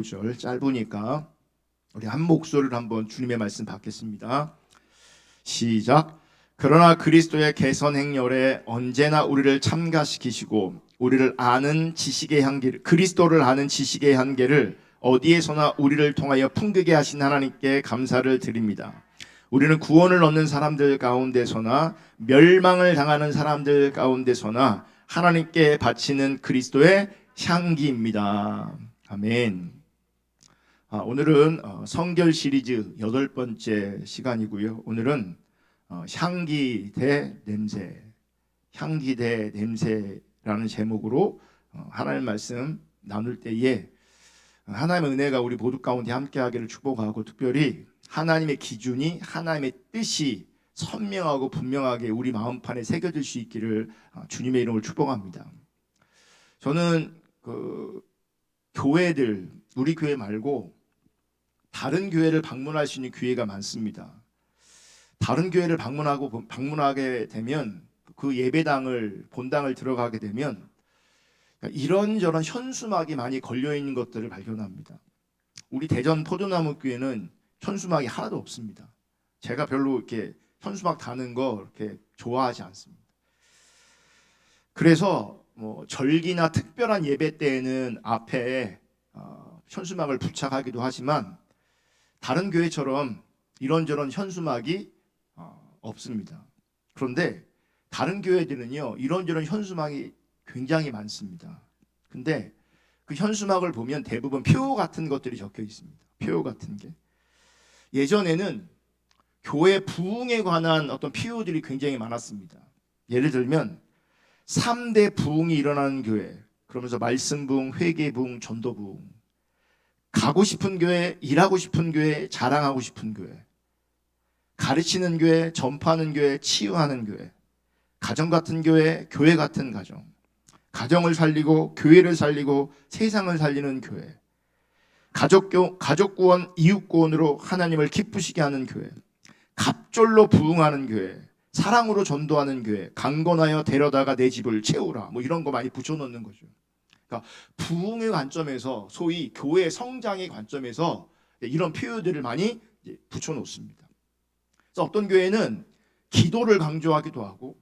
구절 짧으니까 우리 한 목소리를 한번 주님의 말씀 받겠습니다. 시작. 그러나 그리스도의 개선 행렬에 언제나 우리를 참가시키시고 우리를 아는 지식의 한계를 그리스도를 아는 지식의 한계를 어디에서나 우리를 통하여 풍기게 하신 하나님께 감사를 드립니다. 우리는 구원을 얻는 사람들 가운데서나 멸망을 당하는 사람들 가운데서나 하나님께 바치는 그리스도의 향기입니다. 아멘. 오늘은 성결 시리즈 8번째 시간이고요. 오늘은 향기 대 냄새, 향기 대 냄새라는 제목으로 하나님의 말씀 나눌 때에 하나님의 은혜가 우리 모두 가운데 함께하기를 축복하고, 특별히 하나님의 기준이, 하나님의 뜻이 선명하고 분명하게 우리 마음판에 새겨질 수 있기를 주님의 이름을 축복합니다. 저는 교회들, 우리 교회 말고 다른 교회를 방문할 수 있는 기회가 많습니다. 다른 교회를 방문하게 되면, 그 예배당을, 본당을 들어가게 되면 이런저런 현수막이 많이 걸려있는 것들을 발견합니다. 우리 대전 포도나무 교회는 현수막이 하나도 없습니다. 제가 별로 이렇게 현수막 다는 거 이렇게 좋아하지 않습니다. 그래서 절기나 특별한 예배 때에는 앞에 현수막을 부착하기도 하지만 다른 교회처럼 이런저런 현수막이 없습니다. 그런데 다른 교회들은요, 이런저런 현수막이 굉장히 많습니다. 근데 그 현수막을 보면 대부분 표 같은 것들이 적혀 있습니다. 표 같은 게. 예전에는 교회 부흥에 관한 어떤 표들이 굉장히 많았습니다. 예를 들면 3대 부흥이 일어나는 교회, 그러면서 말씀 부흥, 회개 부흥, 전도 부흥. 가고 싶은 교회, 일하고 싶은 교회, 자랑하고 싶은 교회, 가르치는 교회, 전파하는 교회, 치유하는 교회, 가정 같은 교회, 교회 같은 가정, 가정을 살리고 교회를 살리고 세상을 살리는 교회, 가족 구원, 이웃 구원으로 하나님을 기쁘시게 하는 교회, 갑절로 부흥하는 교회, 사랑으로 전도하는 교회, 강건하여 데려다가 내 집을 채우라, 이런 거 많이 붙여놓는 거죠. 그러니까 부흥의 관점에서, 소위 교회 성장의 관점에서 이런 표현들을 많이 붙여놓습니다. 그래서 어떤 교회는 기도를 강조하기도 하고,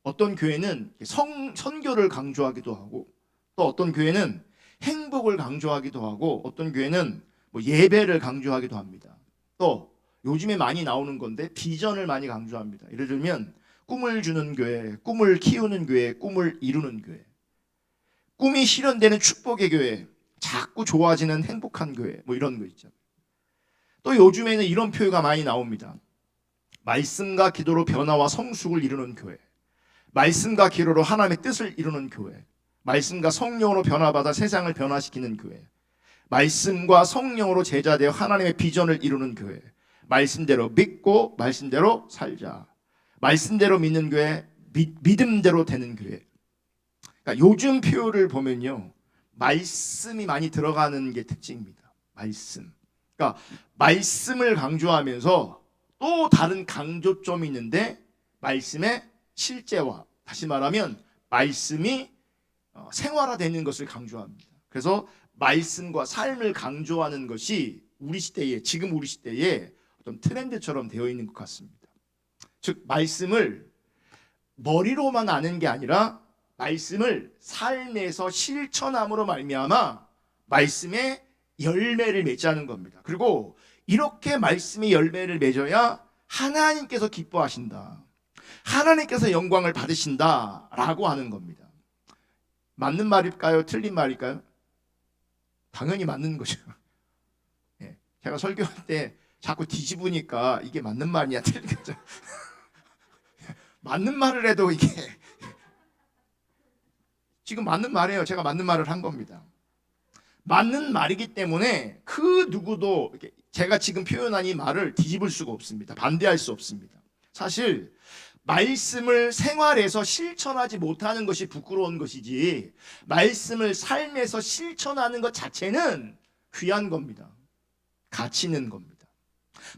어떤 교회는 선교를 강조하기도 하고, 또 어떤 교회는 행복을 강조하기도 하고, 어떤 교회는 예배를 강조하기도 합니다. 또 요즘에 많이 나오는 건데 비전을 많이 강조합니다. 예를 들면 꿈을 주는 교회, 꿈을 키우는 교회, 꿈을 이루는 교회, 꿈이 실현되는 축복의 교회, 자꾸 좋아지는 행복한 교회, 이런 거 있죠. 또 요즘에는 이런 표현가 많이 나옵니다. 말씀과 기도로 변화와 성숙을 이루는 교회, 말씀과 기도로 하나님의 뜻을 이루는 교회, 말씀과 성령으로 변화받아 세상을 변화시키는 교회, 말씀과 성령으로 제자되어 하나님의 비전을 이루는 교회, 말씀대로 믿고 말씀대로 살자, 말씀대로 믿는 교회, 믿음대로 되는 교회. 그러니까 요즘 표현을 보면요, 말씀이 많이 들어가는 게 특징입니다. 말씀. 그러니까 말씀을 강조하면서 또 다른 강조점이 있는데, 말씀의 실제화, 다시 말하면 말씀이 생활화되는 것을 강조합니다. 그래서 말씀과 삶을 강조하는 것이 지금 우리 시대에 어떤 트렌드처럼 되어 있는 것 같습니다. 즉, 말씀을 머리로만 아는 게 아니라 말씀을 삶에서 실천함으로 말미암아 말씀의 열매를 맺자는 겁니다. 그리고 이렇게 말씀의 열매를 맺어야 하나님께서 기뻐하신다, 하나님께서 영광을 받으신다라고 하는 겁니다. 맞는 말일까요? 틀린 말일까요? 당연히 맞는 거죠. 제가 설교할 때 자꾸 뒤집으니까 이게 맞는 말이냐 틀린 거죠. 맞는 말을 해도 이게 지금 맞는 말이에요. 제가 맞는 말을 한 겁니다. 맞는 말이기 때문에 그 누구도 제가 지금 표현한 이 말을 뒤집을 수가 없습니다. 반대할 수 없습니다. 사실 말씀을 생활에서 실천하지 못하는 것이 부끄러운 것이지, 말씀을 삶에서 실천하는 것 자체는 귀한 겁니다. 가치 있는 겁니다.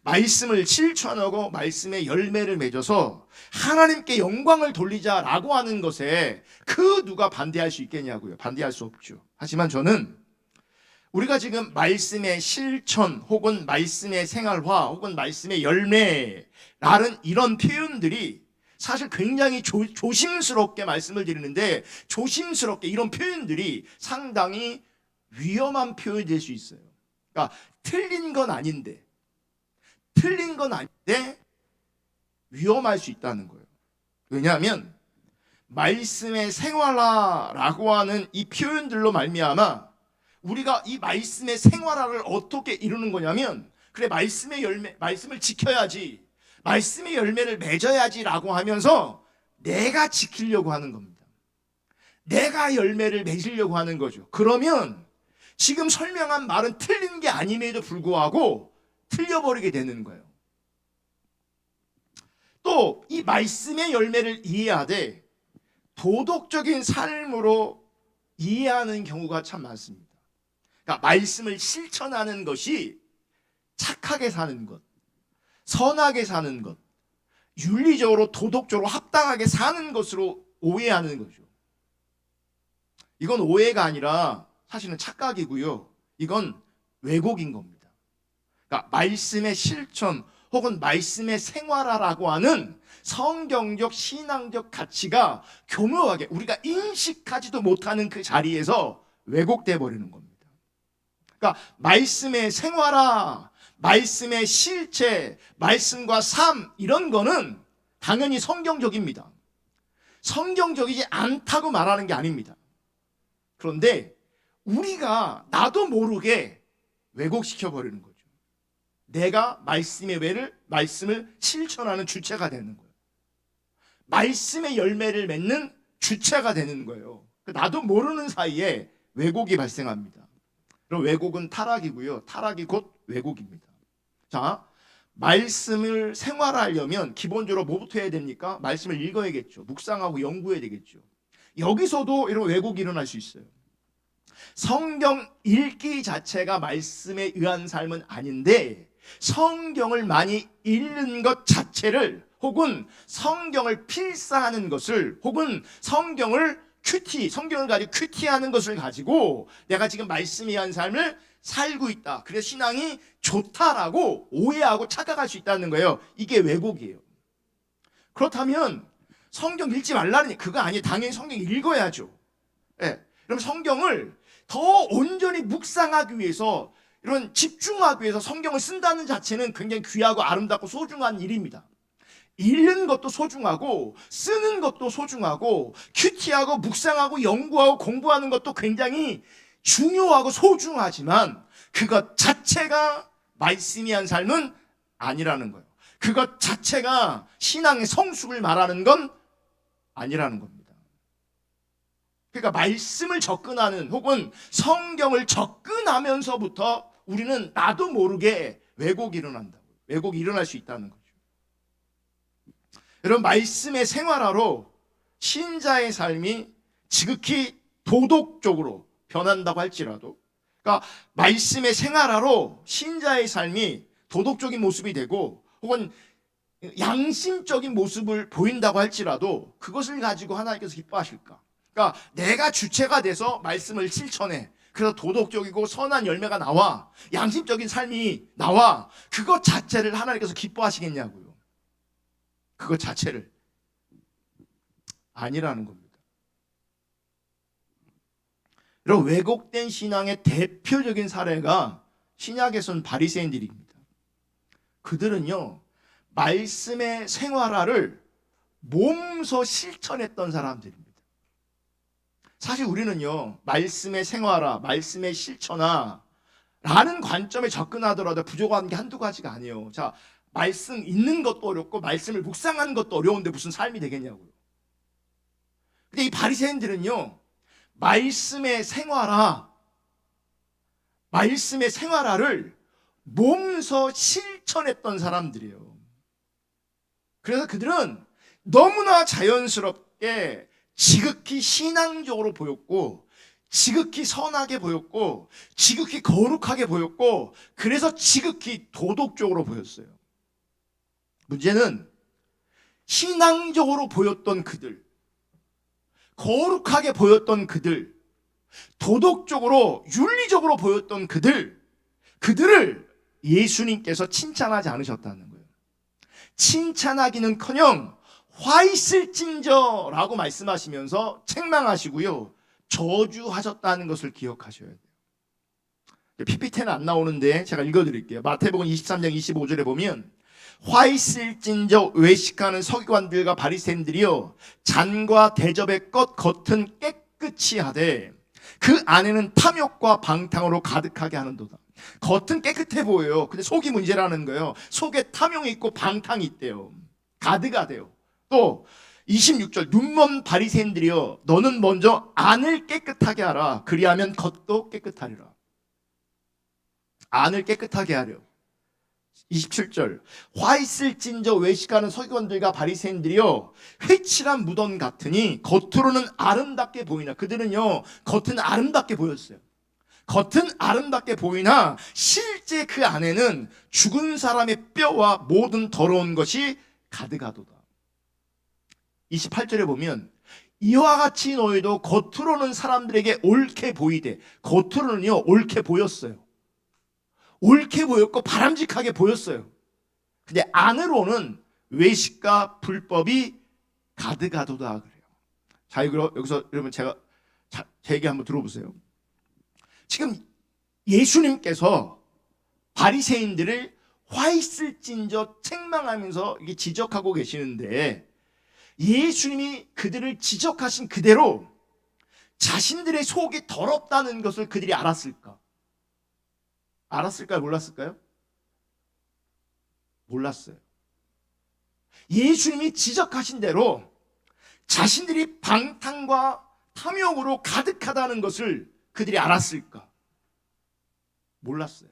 말씀을 실천하고 말씀의 열매를 맺어서 하나님께 영광을 돌리자라고 하는 것에 그 누가 반대할 수 있겠냐고요. 반대할 수 없죠. 하지만 저는 우리가 지금 말씀의 실천 혹은 말씀의 생활화 혹은 말씀의 열매라는 이런 표현들이 사실 굉장히 조심스럽게 말씀을 드리는데, 조심스럽게 이런 표현들이 상당히 위험한 표현이 될 수 있어요. 그러니까 틀린 건 아닌데 위험할 수 있다는 거예요. 왜냐하면 말씀의 생활화라고 하는 이 표현들로 말미암아 우리가 이 말씀의 생활화를 어떻게 이루는 거냐면, 그래 말씀의 열매, 말씀을 지켜야지, 말씀의 열매를 맺어야지라고 하면서 내가 지키려고 하는 겁니다. 내가 열매를 맺으려고 하는 거죠. 그러면 지금 설명한 말은 틀린 게 아님에도 불구하고 틀려버리게 되는 거예요. 또 이 말씀의 열매를 이해하되 도덕적인 삶으로 이해하는 경우가 참 많습니다. 그러니까 말씀을 실천하는 것이 착하게 사는 것, 선하게 사는 것, 윤리적으로 도덕적으로 합당하게 사는 것으로 오해하는 거죠. 이건 오해가 아니라 사실은 착각이고요. 이건 왜곡인 겁니다. 그러니까 말씀의 실천 혹은 말씀의 생활화라고 하는 성경적 신앙적 가치가 교묘하게 우리가 인식하지도 못하는 그 자리에서 왜곡돼 버리는 겁니다. 그러니까 말씀의 생활화, 말씀의 실체, 말씀과 삶, 이런 거는 당연히 성경적입니다. 성경적이지 않다고 말하는 게 아닙니다. 그런데 우리가 나도 모르게 왜곡시켜 버리는 거죠. 내가 말씀을 실천하는 주체가 되는 거예요. 말씀의 열매를 맺는 주체가 되는 거예요. 나도 모르는 사이에 왜곡이 발생합니다. 그럼 왜곡은 타락이고요. 타락이 곧 왜곡입니다. 자, 말씀을 생활하려면 기본적으로 뭐부터 해야 됩니까? 말씀을 읽어야겠죠. 묵상하고 연구해야 되겠죠. 여기서도 이런 왜곡이 일어날 수 있어요. 성경 읽기 자체가 말씀에 의한 삶은 아닌데, 성경을 많이 읽는 것 자체를, 혹은 성경을 필사하는 것을, 혹은 성경을 가지고 큐티하는 것을 가지고 내가 지금 말씀에 의한 삶을 살고 있다, 그래서 신앙이 좋다라고 오해하고 착각할 수 있다는 거예요. 이게 왜곡이에요. 그렇다면 성경 읽지 말라니 그거 아니에요. 당연히 성경 읽어야죠. 예. 그럼 성경을 더 온전히 묵상하기 위해서, 이런 집중하기 위해서 성경을 쓴다는 자체는 굉장히 귀하고 아름답고 소중한 일입니다. 읽는 것도 소중하고 쓰는 것도 소중하고 큐티하고 묵상하고 연구하고 공부하는 것도 굉장히 중요하고 소중하지만 그것 자체가 말씀이 한 삶은 아니라는 거예요. 그것 자체가 신앙의 성숙을 말하는 건 아니라는 겁니다. 그러니까 말씀을 접근하는 혹은 성경을 접근하면서부터 우리는 나도 모르게 왜곡이 일어난다고, 왜곡이 일어날 수 있다는 거죠. 여러분, 말씀의 생활화로 신자의 삶이 지극히 도덕적으로 변한다고 할지라도, 그러니까 말씀의 생활화로 신자의 삶이 도덕적인 모습이 되고 혹은 양심적인 모습을 보인다고 할지라도 그것을 가지고 하나님께서 기뻐하실까? 그러니까 내가 주체가 돼서 말씀을 실천해, 그래서 도덕적이고 선한 열매가 나와, 양심적인 삶이 나와, 그것 자체를 하나님께서 기뻐하시겠냐고요. 그것 자체를 아니라는 겁니다. 이런 왜곡된 신앙의 대표적인 사례가 신약에서는 바리새인들입니다. 그들은요, 말씀의 생활화를 몸소 실천했던 사람들입니다. 사실 우리는요, 말씀의 생활화, 말씀의 실천화 라는 관점에 접근하더라도 부족한 게 한두 가지가 아니에요. 자, 말씀 읽는 것도 어렵고 말씀을 묵상하는 것도 어려운데 무슨 삶이 되겠냐고요. 근데 이 바리새인들은요, 말씀의 생활화를 몸소 실천했던 사람들이에요. 그래서 그들은 너무나 자연스럽게 지극히 신앙적으로 보였고, 지극히 선하게 보였고, 지극히 거룩하게 보였고, 그래서 지극히 도덕적으로 보였어요. 문제는 신앙적으로 보였던 그들, 거룩하게 보였던 그들, 도덕적으로 윤리적으로 보였던 그들을 예수님께서 칭찬하지 않으셨다는 거예요. 칭찬하기는커녕 화 있을진저 라고 말씀하시면서 책망하시고요, 저주하셨다는 것을 기억하셔야 돼요. PPT는 안 나오는데 제가 읽어드릴게요. 마태복음 23장 25절에 보면, 화 있을진저 외식하는 서기관들과 바리새인들이여, 잔과 대접의 것 겉은 깨끗이 하되 그 안에는 탐욕과 방탕으로 가득하게 하는도다. 겉은 깨끗해 보여요. 근데 속이 문제라는 거예요. 속에 탐욕이 있고 방탕이 있대요. 가득하대요. 또 26절, 눈먼 바리새인들이여, 너는 먼저 안을 깨끗하게 하라. 그리하면 겉도 깨끗하리라. 안을 깨끗하게 하려. 27절, 화 있을진저 외식하는 서기관들과 바리새인들이여, 회칠한 무덤 같으니 겉으로는 아름답게 보이나. 그들은요, 겉은 아름답게 보였어요. 겉은 아름답게 보이나 실제 그 안에는 죽은 사람의 뼈와 모든 더러운 것이 가득하도다. 28절에 보면, 이와 같이 너희도 겉으로는 사람들에게 옳게 보이되, 겉으로는요 옳게 보였어요. 옳게 보였고 바람직하게 보였어요. 근데 안으로는 외식과 불법이 가득하도다 그래요. 자, 여기서 여러분 제 얘기 한번 들어보세요. 지금 예수님께서 바리새인들을 화 있을진저 책망하면서 이게 지적하고 계시는데, 예수님이 그들을 지적하신 그대로 자신들의 속이 더럽다는 것을 그들이 알았을까? 알았을까요? 몰랐을까요? 몰랐어요. 예수님이 지적하신 대로 자신들이 방탕과 탐욕으로 가득하다는 것을 그들이 알았을까? 몰랐어요.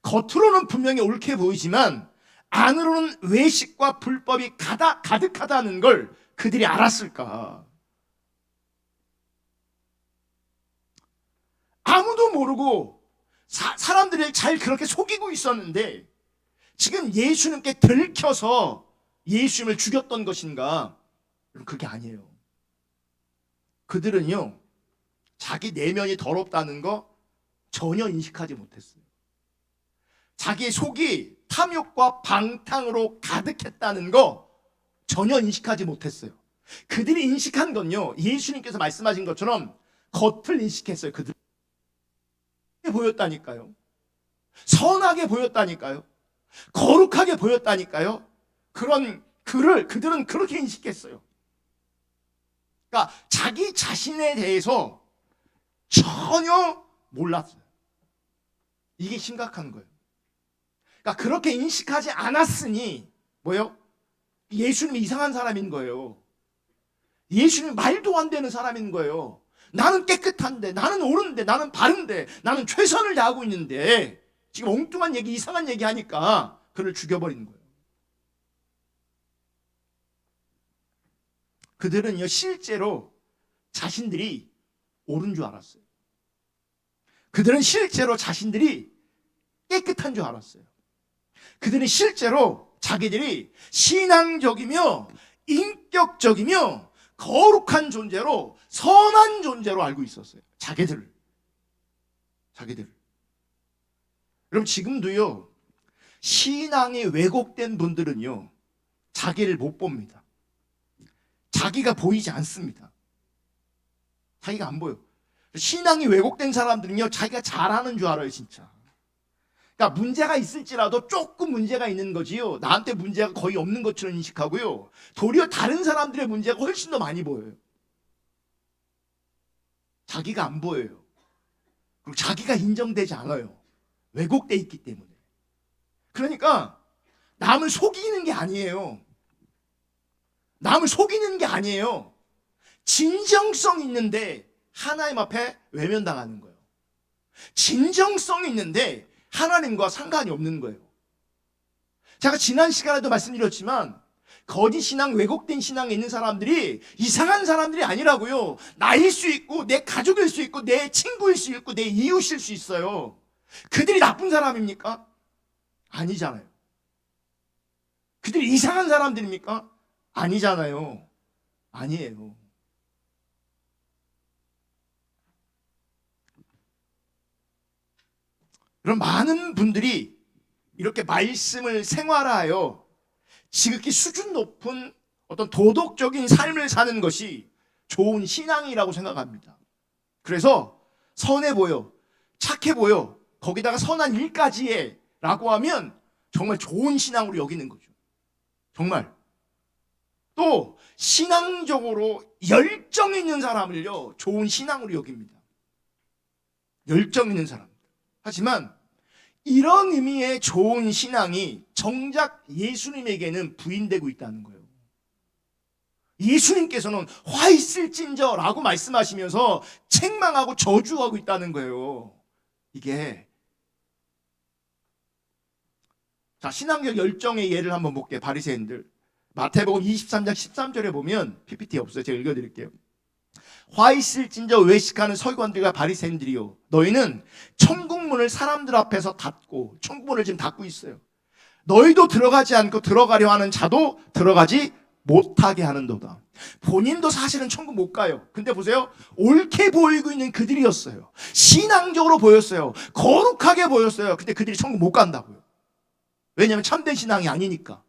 겉으로는 분명히 옳게 보이지만 안으로는 외식과 불법이 가득하다는 걸 그들이 알았을까? 아무도 모르고 사람들을 잘 그렇게 속이고 있었는데, 지금 예수님께 들켜서 예수님을 죽였던 것인가? 그게 아니에요. 그들은요, 자기 내면이 더럽다는 거 전혀 인식하지 못했어요. 자기의 속이 탐욕과 방탕으로 가득했다는 거 전혀 인식하지 못했어요. 그들이 인식한 건요, 예수님께서 말씀하신 것처럼 겉을 인식했어요. 그들이 보였다니까요. 선하게 보였다니까요. 거룩하게 보였다니까요. 그들은 그렇게 인식했어요. 그러니까 자기 자신에 대해서 전혀 몰랐어요. 이게 심각한 거예요. 그러니까 그렇게 인식하지 않았으니 뭐예요? 예수님이 이상한 사람인 거예요. 예수님이 말도 안 되는 사람인 거예요. 나는 깨끗한데, 나는 옳은데, 나는 바른데, 나는 최선을 다하고 있는데 지금 엉뚱한 얘기, 이상한 얘기 하니까 그를 죽여버린 거예요. 그들은요, 실제로 자신들이 옳은 줄 알았어요. 그들은 실제로 자신들이 깨끗한 줄 알았어요. 그들은 실제로 자기들이 신앙적이며 인격적이며 거룩한 존재로, 선한 존재로 알고 있었어요. 자기들. 여러분, 지금도요, 신앙이 왜곡된 분들은요, 자기를 못 봅니다. 자기가 보이지 않습니다. 자기가 안 보여. 신앙이 왜곡된 사람들은요, 자기가 잘하는 줄 알아요, 진짜. 그러니까 문제가 있을지라도 조금 문제가 있는 거지요, 나한테 문제가 거의 없는 것처럼 인식하고요, 도리어 다른 사람들의 문제가 훨씬 더 많이 보여요. 자기가 안 보여요. 그리고 자기가 인정되지 않아요. 왜곡돼 있기 때문에. 그러니까 남을 속이는 게 아니에요. 진정성 있는데 하나님 앞에 외면당하는 거예요. 진정성 있는데 하나님과 상관이 없는 거예요. 제가 지난 시간에도 말씀드렸지만, 거짓 신앙, 왜곡된 신앙에 있는 사람들이 이상한 사람들이 아니라고요. 나일 수 있고, 내 가족일 수 있고, 내 친구일 수 있고, 내 이웃일 수 있어요. 그들이 나쁜 사람입니까? 아니잖아요. 그들이 이상한 사람들입니까? 아니잖아요. 아니에요. 그런 많은 분들이 이렇게 말씀을 생활하여 지극히 수준 높은 어떤 도덕적인 삶을 사는 것이 좋은 신앙이라고 생각합니다. 그래서 선해 보여, 착해 보여, 거기다가 선한 일까지 해 라고 하면 정말 좋은 신앙으로 여기는 거죠. 정말. 또 신앙적으로 열정 있는 사람을요, 좋은 신앙으로 여깁니다. 열정 있는 사람. 하지만 이런 의미의 좋은 신앙이 정작 예수님에게는 부인되고 있다는 거예요. 예수님께서는 화 있을진저 라고 말씀하시면서 책망하고 저주하고 있다는 거예요. 이게 자, 신앙적 열정의 예를 한번 볼게요. 바리새인들. 마태복음 23장 13절에 보면 PPT 없어요. 제가 읽어드릴게요. 화 있을진저 외식하는 서기관들과 바리새인들이요, 너희는 천국문을 사람들 앞에서 닫고, 천국문을 지금 닫고 있어요. 너희도 들어가지 않고 들어가려 하는 자도 들어가지 못하게 하는도다. 본인도 사실은 천국 못 가요. 근데 보세요, 옳게 보이고 있는 그들이었어요. 신앙적으로 보였어요. 거룩하게 보였어요. 근데 그들이 천국 못 간다고요. 왜냐하면 참된 신앙이 아니니까.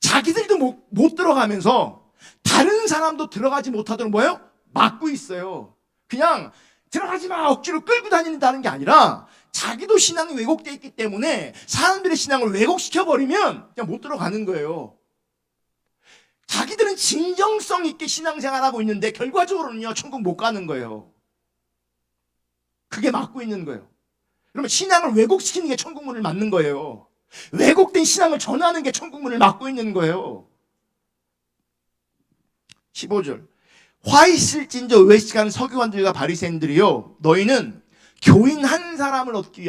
자기들도 못 들어가면서 다른 사람도 들어가지 못하도록 뭐예요? 막고 있어요. 그냥 들어가지 마 억지로 끌고 다닌다는 게 아니라 자기도 신앙이 왜곡되어 있기 때문에 사람들의 신앙을 왜곡시켜버리면 그냥 못 들어가는 거예요. 자기들은 진정성 있게 신앙생활하고 있는데 결과적으로는요, 천국 못 가는 거예요. 그게 막고 있는 거예요. 그러면 신앙을 왜곡시키는 게 천국문을 막는 거예요. 왜곡된 신앙을 전하는 게 천국문을 막고 있는 거예요. 15절. 화 있을진저 외식하는 서기관들과 바리새인들이요, 너희는 교인 한 사람을 얻기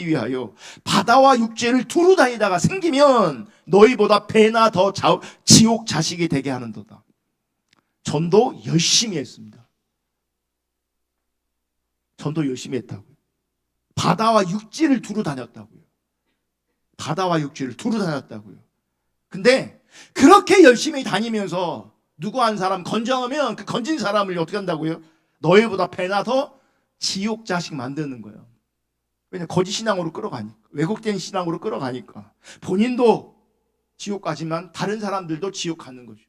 위하여 바다와 육지를 두루 다니다가 생기면 너희보다 배나 더 지옥 자식이 되게 하는도다. 전도 열심히 했습니다. 전도 열심히 했다고요. 바다와 육지를 두루 다녔다고요. 근데 그렇게 열심히 다니면서 누구 한 사람 건져오면 그 건진 사람을 어떻게 한다고요? 너희보다 배나 더 지옥 자식 만드는 거예요. 왜냐면 거짓 신앙으로 끌어가니까, 왜곡된 신앙으로 끌어가니까. 본인도 지옥 가지만 다른 사람들도 지옥 가는 거죠.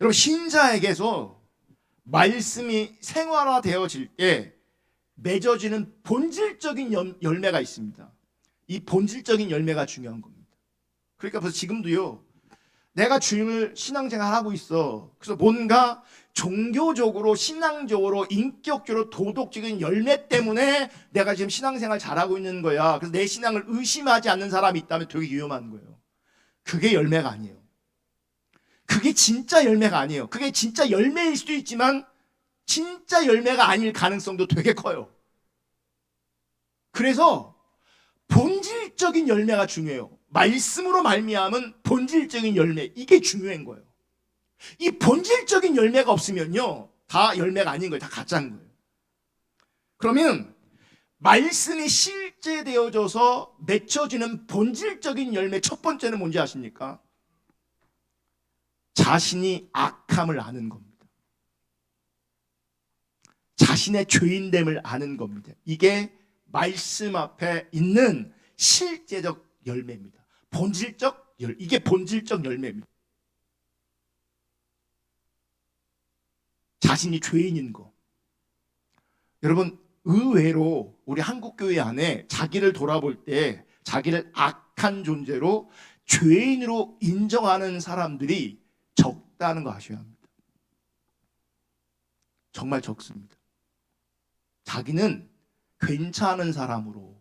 여러분, 신자에게서 말씀이 생활화되어질 때 맺어지는 본질적인 열매가 있습니다. 이 본질적인 열매가 중요한 겁니다. 그러니까 벌써 지금도요, 내가 주님을 신앙생활하고 있어. 그래서 뭔가 종교적으로, 신앙적으로, 인격적으로, 도덕적인 열매 때문에 내가 지금 신앙생활 잘하고 있는 거야. 그래서 내 신앙을 의심하지 않는 사람이 있다면 되게 위험한 거예요. 그게 열매가 아니에요. 그게 진짜 열매가 아니에요. 그게 진짜 열매일 수도 있지만 진짜 열매가 아닐 가능성도 되게 커요. 그래서 본질적인 열매가 중요해요. 말씀으로 말미암은 본질적인 열매, 이게 중요한 거예요. 이 본질적인 열매가 없으면요, 다 열매가 아닌 거예요. 다 가짜인 거예요. 그러면 말씀이 실제되어져서 맺혀지는 본질적인 열매, 첫 번째는 뭔지 아십니까? 자신이 악함을 아는 겁니다. 자신의 죄인됨을 아는 겁니다. 이게 말씀 앞에 있는 실제적 열매입니다. 이게 본질적 열매입니다. 자신이 죄인인 거. 여러분, 의외로 우리 한국교회 안에 자기를 돌아볼 때 자기를 악한 존재로, 죄인으로 인정하는 사람들이 적다는 거 아셔야 합니다. 정말 적습니다. 자기는 괜찮은 사람으로,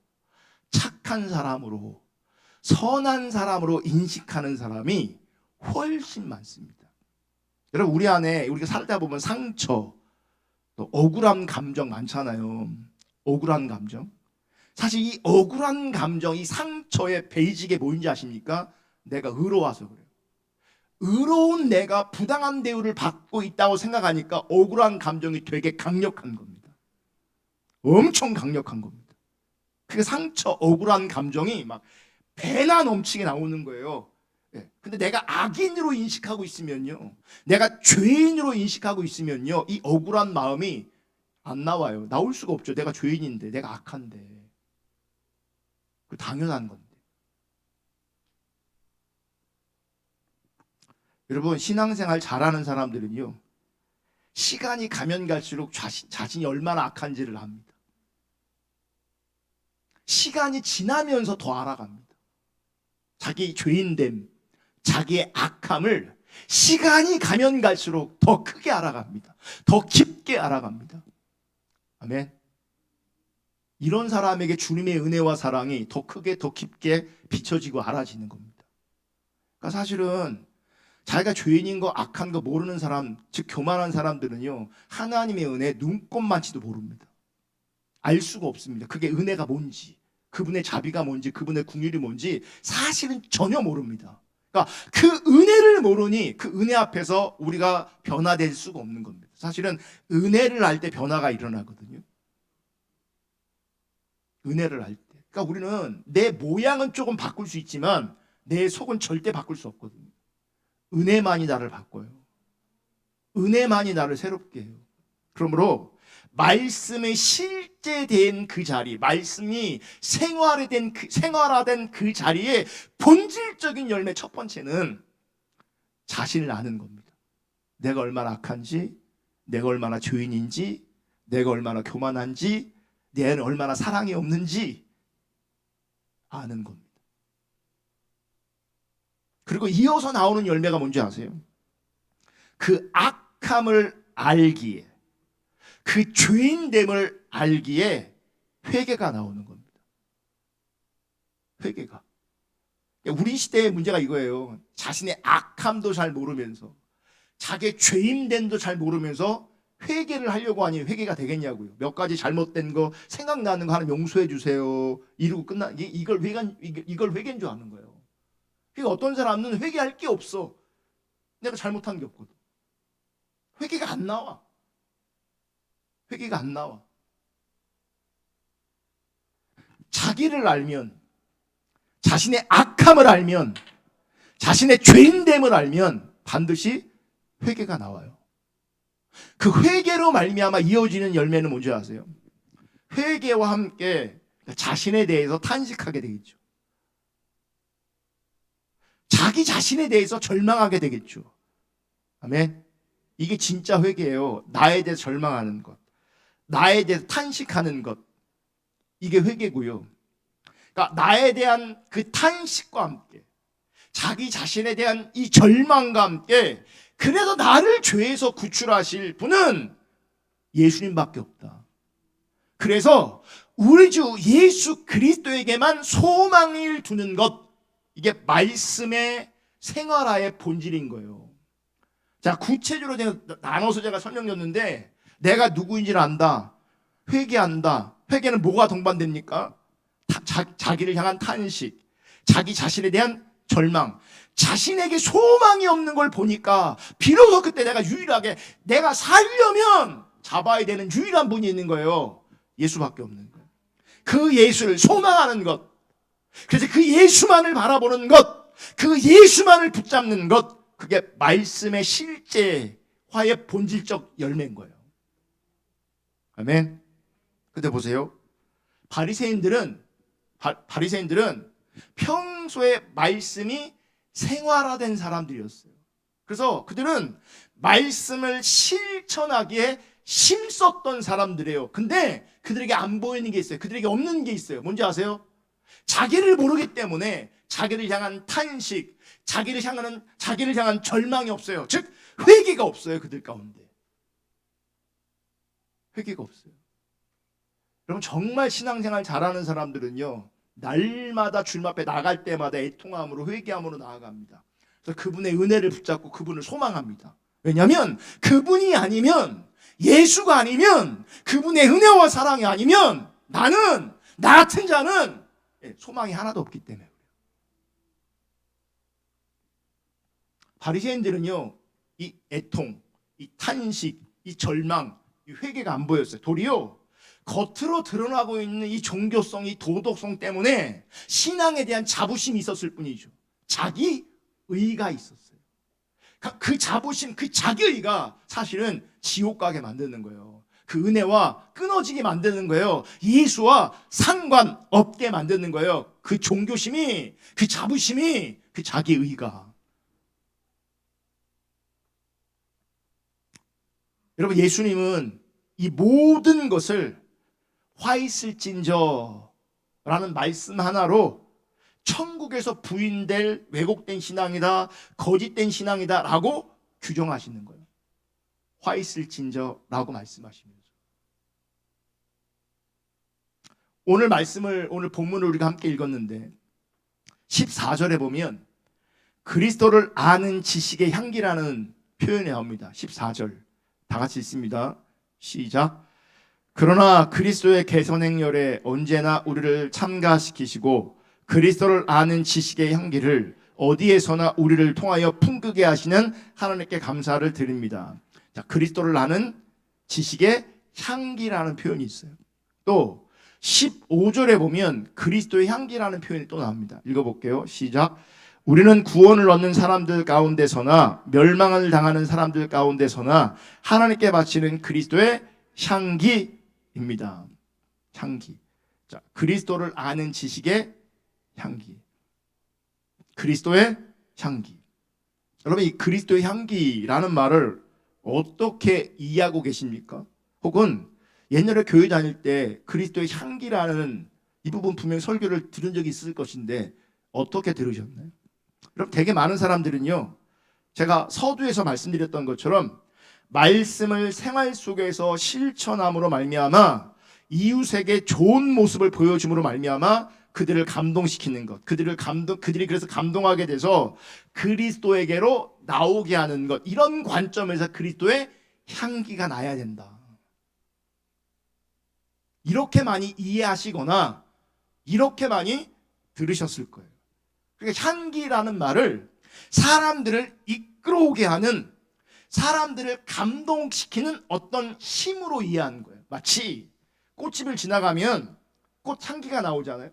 착한 사람으로, 선한 사람으로 인식하는 사람이 훨씬 많습니다. 여러분, 우리 안에 우리가 살다 보면 상처, 또 억울한 감정 많잖아요. 억울한 감정. 사실 이 억울한 감정, 이 상처의 베이직에 뭐인지 아십니까? 내가 의로워서 그래요. 의로운 내가 부당한 대우를 받고 있다고 생각하니까 억울한 감정이 되게 강력한 겁니다. 엄청 강력한 겁니다. 그 상처, 억울한 감정이 막 배나 넘치게 나오는 거예요. 근데 내가 악인으로 인식하고 있으면요, 내가 죄인으로 인식하고 있으면요, 이 억울한 마음이 안 나와요. 나올 수가 없죠. 내가 죄인인데, 내가 악한데. 그 당연한 건데. 여러분, 신앙생활 잘하는 사람들은요, 시간이 가면 갈수록 자신이 얼마나 악한지를 압니다. 시간이 지나면서 더 알아갑니다. 자기 죄인됨, 자기의 악함을 시간이 가면 갈수록 더 크게 알아갑니다. 더 깊게 알아갑니다. 아멘. 이런 사람에게 주님의 은혜와 사랑이 더 크게 더 깊게 비춰지고 알아지는 겁니다. 그러니까 사실은 자기가 죄인인 거 악한 거 모르는 사람, 즉 교만한 사람들은요, 하나님의 은혜 눈꼽만치도 모릅니다. 알 수가 없습니다. 그게 은혜가 뭔지, 그분의 자비가 뭔지, 그분의 긍휼이 뭔지 사실은 전혀 모릅니다. 그러니까 그 은혜를 모르니 그 은혜 앞에서 우리가 변화될 수가 없는 겁니다. 사실은 은혜를 알 때 변화가 일어나거든요. 은혜를 알 때. 그러니까 우리는 내 모양은 조금 바꿀 수 있지만 내 속은 절대 바꿀 수 없거든요. 은혜만이 나를 바꿔요. 은혜만이 나를 새롭게 해요. 그러므로 말씀의 실제된 그 자리, 말씀이 생활화된 그 자리에 본질적인 열매 첫 번째는 자신을 아는 겁니다. 내가 얼마나 악한지, 내가 얼마나 죄인인지, 내가 얼마나 교만한지, 내가 얼마나 사랑이 없는지 아는 겁니다. 그리고 이어서 나오는 열매가 뭔지 아세요? 그 악함을 알기에, 그 죄인됨을 알기에 회개가 나오는 겁니다. 회개가. 우리 시대의 문제가 이거예요. 자신의 악함도 잘 모르면서, 자기의 죄인됨도 잘 모르면서 회개를 하려고 하니 회개가 되겠냐고요. 몇 가지 잘못된 거 생각나는 거 하나 용서해 주세요. 이러고 이걸 회개인 줄 아는 거예요. 그러니까 어떤 사람은 회개할 게 없어. 내가 잘못한 게 없거든. 회개가 안 나와. 회개가 안 나와. 자기를 알면, 자신의 악함을 알면, 자신의 죄인됨을 알면 반드시 회개가 나와요. 그 회개로 말미암아 이어지는 열매는 뭔지 아세요? 회개와 함께 자신에 대해서 탄식하게 되겠죠. 자기 자신에 대해서 절망하게 되겠죠. 아멘. 이게 진짜 회개예요. 나에 대해서 절망하는 것, 나에 대해서 탄식하는 것, 이게 회개고요. 그러니까 나에 대한 그 탄식과 함께, 자기 자신에 대한 이 절망과 함께, 그래서 나를 죄에서 구출하실 분은 예수님밖에 없다. 그래서 우리 주 예수 그리스도에게만 소망을 두는 것, 이게 말씀의 생활화의 본질인 거예요. 자, 구체적으로 나눠서 제가 설명드렸는데, 내가 누구인지를 안다, 회개한다. 회개는 뭐가 동반됩니까? 자기를 향한 탄식, 자기 자신에 대한 절망, 자신에게 소망이 없는 걸 보니까 비로소 그때 내가 살려면 잡아야 되는 유일한 분이 있는 거예요. 예수밖에 없는 거예요. 그 예수를 소망하는 것, 그래서 그 예수만을 바라보는 것, 그 예수만을 붙잡는 것, 그게 말씀의 실제화의 본질적 열매인 거예요. 아멘. 근데 보세요. 바리새인들은 평소에 말씀이 생활화된 사람들이었어요. 그래서 그들은 말씀을 실천하기에 힘썼던 사람들이에요. 근데 그들에게 안 보이는 게 있어요. 그들에게 없는 게 있어요. 뭔지 아세요? 자기를 모르기 때문에 자기를 향한 탄식, 자기를 향한 절망이 없어요. 즉 회개가 없어요. 그들 가운데 회개가 없어요. 여러분, 정말 신앙생활 잘하는 사람들은요, 날마다 주님 앞에 나갈 때마다 애통함으로, 회개함으로 나아갑니다. 그래서 그분의 은혜를 붙잡고 그분을 소망합니다. 왜냐하면 그분이 아니면, 예수가 아니면, 그분의 은혜와 사랑이 아니면 나 같은 자는 소망이 하나도 없기 때문에 그래요. 바리새인들은요, 이 애통, 이 탄식, 이 절망, 이 회개가 안 보였어요. 도리어 겉으로 드러나고 있는 이 종교성, 이 도덕성 때문에 신앙에 대한 자부심이 있었을 뿐이죠. 자기 의가 있었어요. 그 자부심, 그 자기의가 사실은 지옥 가게 만드는 거예요. 그 은혜와 끊어지게 만드는 거예요. 예수와 상관없게 만드는 거예요. 그 종교심이, 그 자부심이, 그 자기의가. 여러분, 예수님은 이 모든 것을 화 있을진저 라는 말씀 하나로 천국에서 부인될 왜곡된 신앙이다, 거짓된 신앙이다 라고 규정하시는 거예요. 화 있을진저 라고 말씀하시면서, 오늘 말씀을, 오늘 본문을 우리가 함께 읽었는데 14절에 보면 그리스도를 아는 지식의 향기라는 표현이 나옵니다. 14절 다 같이 읽습니다. 시작. 그러나 그리스도의 개선 행렬에 언제나 우리를 참가시키시고 그리스도를 아는 지식의 향기를 어디에서나 우리를 통하여 풍기게 하시는 하나님께 감사를 드립니다. 자, 그리스도를 아는 지식의 향기라는 표현이 있어요. 또 15절에 보면 그리스도의 향기라는 표현이 또 나옵니다. 읽어볼게요. 시작. 우리는 구원을 얻는 사람들 가운데서나 멸망을 당하는 사람들 가운데서나 하나님께 바치는 그리스도의 향기입니다. 향기. 자, 그리스도를 아는 지식의 향기. 그리스도의 향기. 여러분, 이 그리스도의 향기라는 말을 어떻게 이해하고 계십니까? 혹은 옛날에 교회 다닐 때 그리스도의 향기라는 이 부분 분명히 설교를 들은 적이 있을 것인데 어떻게 들으셨나요? 여러분, 되게 많은 사람들은요, 제가 서두에서 말씀드렸던 것처럼 말씀을 생활 속에서 실천함으로 말미암아 이웃에게 좋은 모습을 보여줌으로 말미암아 그들을 감동시키는 것, 그들이 그래서 감동하게 돼서 그리스도에게로 나오게 하는 것, 이런 관점에서 그리스도의 향기가 나야 된다. 이렇게 많이 이해하시거나 이렇게 많이 들으셨을 거예요. 그러니까 향기라는 말을 사람들을 이끌어오게 하는, 사람들을 감동시키는 어떤 힘으로 이해하는 거예요. 마치 꽃집을 지나가면 꽃 향기가 나오잖아요.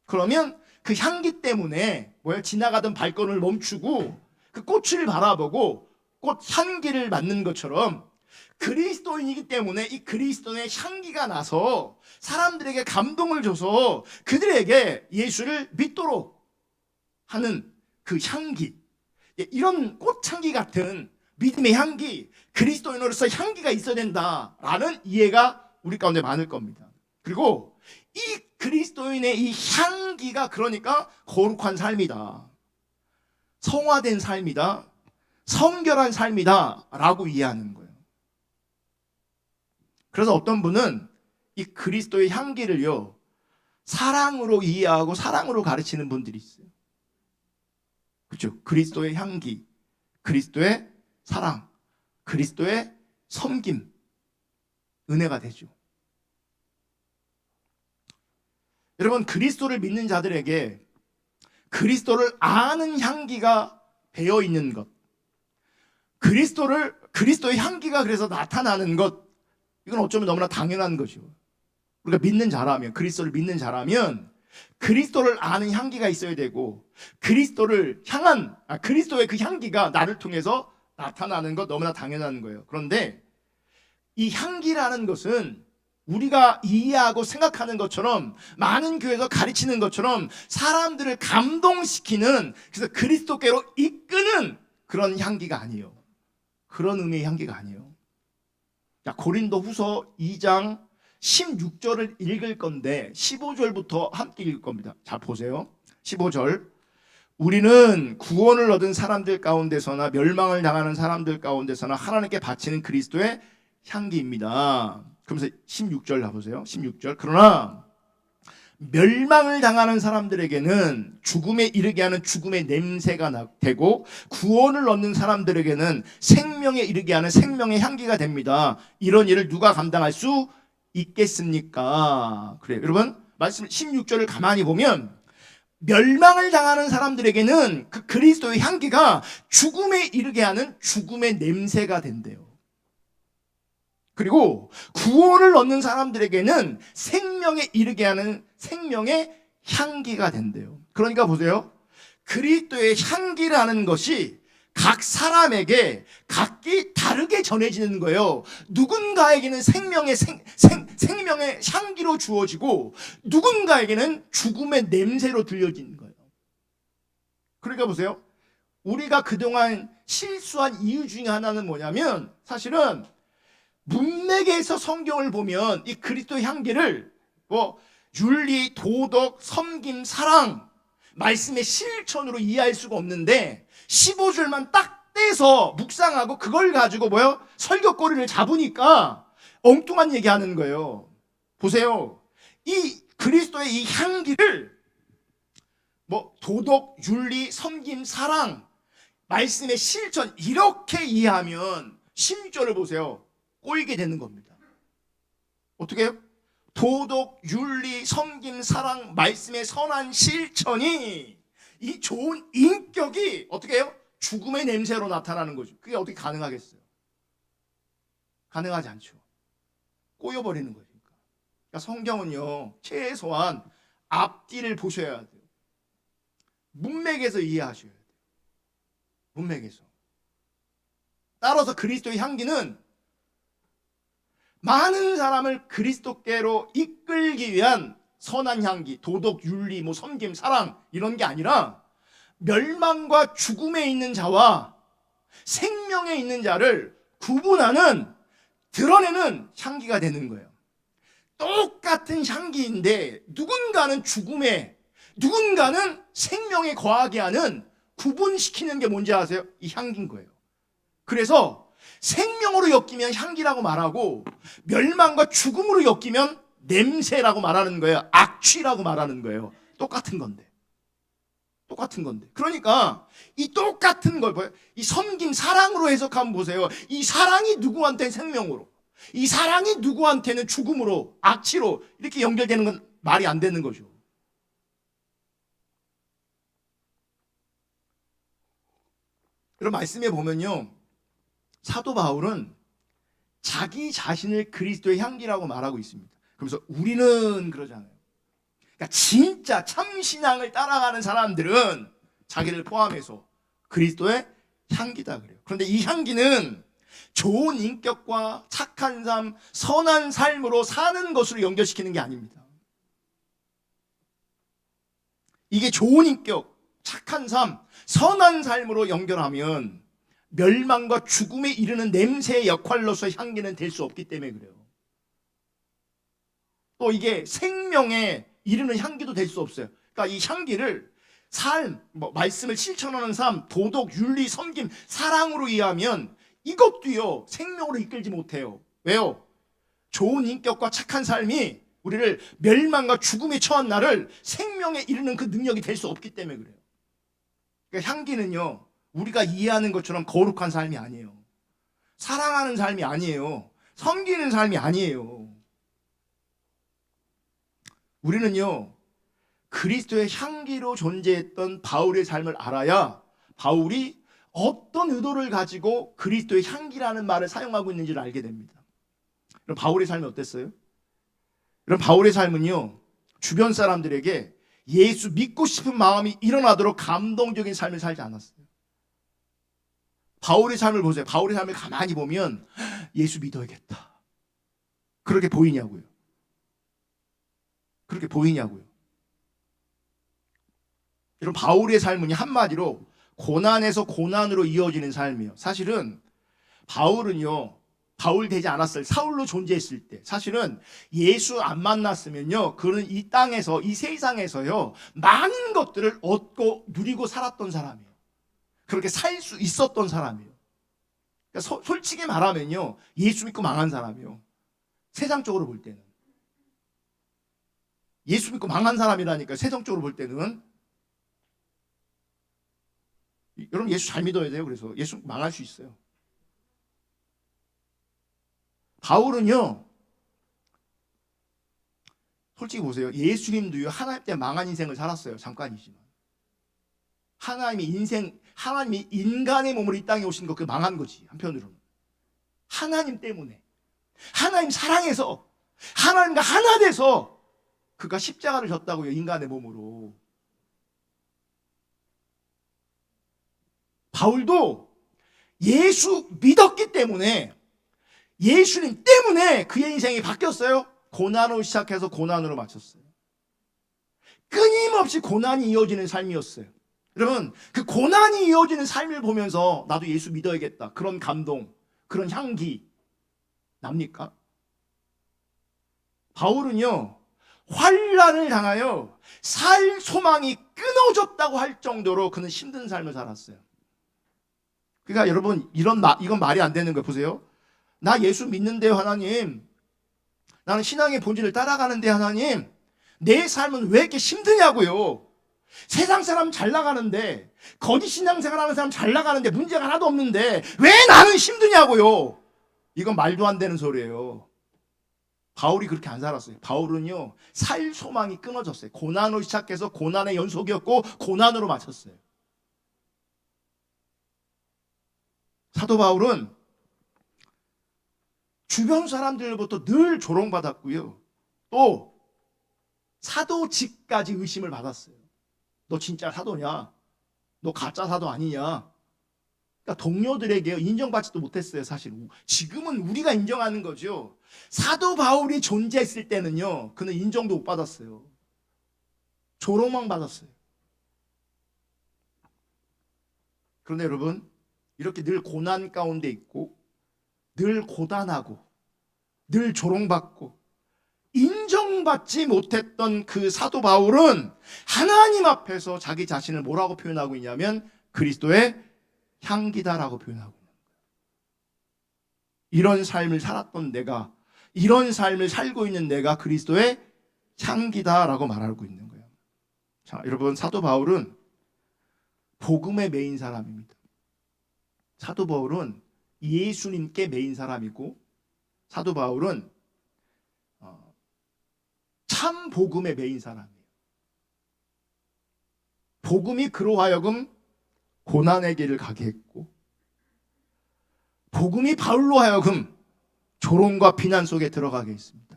그러면 그 향기 때문에 지나가던 발걸음을 멈추고 그 꽃을 바라보고 꽃 향기를 맡는 것처럼 그리스도인이기 때문에 이 그리스도의 향기가 나서 사람들에게 감동을 줘서 그들에게 예수를 믿도록 하는 그 향기, 이런 꽃향기 같은 믿음의 향기, 그리스도인으로서 향기가 있어야 된다라는 이해가 우리 가운데 많을 겁니다. 그리고 이 그리스도인의 이 향기가 그러니까 거룩한 삶이다, 성화된 삶이다, 성결한 삶이다 라고 이해하는 거예요. 그래서 어떤 분은 이 그리스도의 향기를요, 사랑으로 이해하고 사랑으로 가르치는 분들이 있어요. 그렇죠? 그리스도의 향기, 그리스도의 사랑, 그리스도의 섬김, 은혜가 되죠. 여러분, 그리스도를 믿는 자들에게 그리스도를 아는 향기가 배어 있는 것, 그리스도의 향기가 그래서 나타나는 것, 이건 어쩌면 너무나 당연한 것이죠. 우리가 믿는 자라면, 그리스도를 믿는 자라면 그리스도를 아는 향기가 있어야 되고, 그리스도를 향한 그리스도의 그 향기가 나를 통해서 나타나는 것 너무나 당연한 거예요. 그런데 이 향기라는 것은 우리가 이해하고 생각하는 것처럼, 많은 교회에서 가르치는 것처럼 사람들을 감동시키는, 그래서 그리스도께로 이끄는 그런 향기가 아니에요. 그런 의미의 향기가 아니에요. 자, 고린도후서 2장 16절을 읽을 건데 15절부터 함께 읽을 겁니다. 자, 보세요. 15절. 우리는 구원을 얻은 사람들 가운데서나 멸망을 당하는 사람들 가운데서나 하나님께 바치는 그리스도의 향기입니다. 그러면서 16절 가보세요. 16절. 그러나 멸망을 당하는 사람들에게는 죽음에 이르게 하는 죽음의 냄새가 되고, 구원을 얻는 사람들에게는 생명에 이르게 하는 생명의 향기가 됩니다. 이런 일을 누가 감당할 수 있겠습니까? 그래요. 여러분, 말씀 16절을 가만히 보면 멸망을 당하는 사람들에게는 그 그리스도의 향기가 죽음에 이르게 하는 죽음의 냄새가 된대요. 그리고 구원을 얻는 사람들에게는 생명에 이르게 하는 생명의 향기가 된대요. 그러니까 보세요. 그리스도의 향기라는 것이 각 사람에게 각기 다르게 전해지는 거예요. 누군가에게는 생명의 향기로 주어지고 누군가에게는 죽음의 냄새로 들려지는 거예요. 그러니까 보세요. 우리가 그동안 실수한 이유 중에 하나는 뭐냐면 사실은 문맥에서 성경을 보면 이 그리스도의 향기를 윤리, 도덕, 섬김, 사랑 말씀의 실천으로 이해할 수가 없는데 15줄만 딱 떼서 묵상하고 그걸 가지고 설교거리를 잡으니까 엉뚱한 얘기하는 거예요. 보세요. 이 그리스도의 이 향기를 도덕, 윤리, 섬김, 사랑 말씀의 실천 이렇게 이해하면 16절을 보세요. 꼬이게 되는 겁니다. 어떻게 해요? 도덕, 윤리, 섬김, 사랑 말씀의 선한 실천이 이 좋은 인격이 어떻게 해요? 죽음의 냄새로 나타나는 거죠. 그게 어떻게 가능하겠어요? 가능하지 않죠. 꼬여버리는 거니까. 그러니까 성경은요, 최소한 앞뒤를 보셔야 돼요. 문맥에서 이해하셔야 돼요. 문맥에서. 따라서 그리스도의 향기는 많은 사람을 그리스도께로 이끌기 위한 선한 향기, 도덕, 윤리, 섬김, 사랑 이런 게 아니라 멸망과 죽음에 있는 자와 생명에 있는 자를 구분하는, 드러내는 향기가 되는 거예요. 똑같은 향기인데 누군가는 죽음에, 누군가는 생명에 거하게 하는, 구분시키는 게 뭔지 아세요? 이 향기인 거예요. 그래서 생명으로 엮이면 향기라고 말하고 멸망과 죽음으로 엮이면 냄새라고 말하는 거예요. 악취라고 말하는 거예요. 똑같은 건데. 그러니까 이 똑같은 걸 이 섬김, 사랑으로 해석하면 보세요. 이 사랑이 누구한테는 생명으로, 이 사랑이 누구한테는 죽음으로, 악취로 이렇게 연결되는 건 말이 안 되는 거죠. 여러분 말씀에 보면요, 사도 바울은 자기 자신을 그리스도의 향기라고 말하고 있습니다. 그러면서 우리는 그러잖아요. 그러니까 진짜 참신앙을 따라가는 사람들은 자기를 포함해서 그리스도의 향기다 그래요. 그런데 이 향기는 좋은 인격과 착한 삶, 선한 삶으로 사는 것으로 연결시키는 게 아닙니다. 이게 좋은 인격, 착한 삶, 선한 삶으로 연결하면 멸망과 죽음에 이르는 냄새의 역할로서 향기는 될 수 없기 때문에 그래요. 또 이게 생명에 이르는 향기도 될 수 없어요. 그러니까 이 향기를 삶, 말씀을 실천하는 삶, 도덕, 윤리, 섬김, 사랑으로 이해하면 이것도요 생명으로 이끌지 못해요. 왜요? 좋은 인격과 착한 삶이 우리를 멸망과 죽음에 처한 나를 생명에 이르는 그 능력이 될 수 없기 때문에 그래요. 그러니까 향기는요 우리가 이해하는 것처럼 거룩한 삶이 아니에요. 사랑하는 삶이 아니에요. 섬기는 삶이 아니에요. 우리는요 그리스도의 향기로 존재했던 바울의 삶을 알아야 바울이 어떤 의도를 가지고 그리스도의 향기라는 말을 사용하고 있는지를 알게 됩니다. 그럼 바울의 삶이 어땠어요? 그럼 바울의 삶은요 주변 사람들에게 예수 믿고 싶은 마음이 일어나도록 감동적인 삶을 살지 않았어요. 바울의 삶을 보세요. 바울의 삶을 가만히 보면 예수 믿어야겠다. 그렇게 보이냐고요. 그렇게 보이냐고요. 여러분 바울의 삶은 한마디로 고난에서 고난으로 이어지는 삶이에요. 사실은 바울은요 바울 되지 않았을 사울로 존재했을 때 사실은 예수 안 만났으면요 그는 이 땅에서 이 세상에서요 많은 것들을 얻고 누리고 살았던 사람이에요. 그렇게 살 수 있었던 사람이에요. 그러니까 솔직히 말하면요 예수 믿고 망한 사람이요. 세상적으로 볼 때는 예수 믿고 망한 사람이라니까. 세상적으로 볼 때는 여러분 예수 잘 믿어야 돼요. 그래서 예수 망할 수 있어요. 바울은요 솔직히 보세요. 예수님도요 하나님 때문에 망한 인생을 살았어요. 잠깐이지만 하나님이 인간의 몸으로 이 땅에 오신 거 그 망한 거지. 한편으로는 하나님 때문에, 하나님 사랑해서 하나님과 하나 돼서 그가 십자가를 졌다고요. 인간의 몸으로. 바울도 예수 믿었기 때문에, 예수님 때문에 그의 인생이 바뀌었어요. 고난으로 시작해서 고난으로 마쳤어요. 끊임없이 고난이 이어지는 삶이었어요. 여러분, 그 고난이 이어지는 삶을 보면서 나도 예수 믿어야겠다, 그런 감동, 그런 향기 납니까? 바울은요, 환난을 당하여 살 소망이 끊어졌다고 할 정도로 그는 힘든 삶을 살았어요. 그러니까 여러분, 이건 말이 안 되는 거예요. 보세요. 나 예수 믿는데요, 하나님. 나는 신앙의 본질을 따라가는데, 하나님. 내 삶은 왜 이렇게 힘드냐고요. 세상 사람 잘 나가는데, 거짓 신앙생활 하는 사람 잘 나가는데 문제가 하나도 없는데 왜 나는 힘드냐고요. 이건 말도 안 되는 소리예요. 바울이 그렇게 안 살았어요. 바울은요, 살 소망이 끊어졌어요. 고난으로 시작해서 고난의 연속이었고 고난으로 마쳤어요. 사도 바울은 주변 사람들로부터 늘 조롱받았고요, 또 사도직까지 의심을 받았어요. 너 진짜 사도냐? 너 가짜 사도 아니냐? 그러니까 동료들에게 인정받지도 못했어요. 사실 지금은 우리가 인정하는 거죠. 사도 바울이 존재했을 때는요, 그는 인정도 못 받았어요. 조롱만 받았어요. 그런데 여러분, 이렇게 늘 고난 가운데 있고, 늘 고단하고, 늘 조롱받고 인정받지 못했던 그 사도 바울은 하나님 앞에서 자기 자신을 뭐라고 표현하고 있냐면 그리스도의 향기다라고 표현하고 있는 거예요. 이런 삶을 살았던 내가, 이런 삶을 살고 있는 내가 그리스도의 향기다라고 말하고 있는 거예요. 자, 여러분, 사도 바울은 복음에 매인 사람입니다. 사도 바울은 예수님께 매인 사람이고, 사도 바울은 참 복음에 매인 사람이에요. 복음이 그로 하여금 고난의 길을 가게 했고, 복음이 바울로 하여금 조롱과 비난 속에 들어가게 했습니다.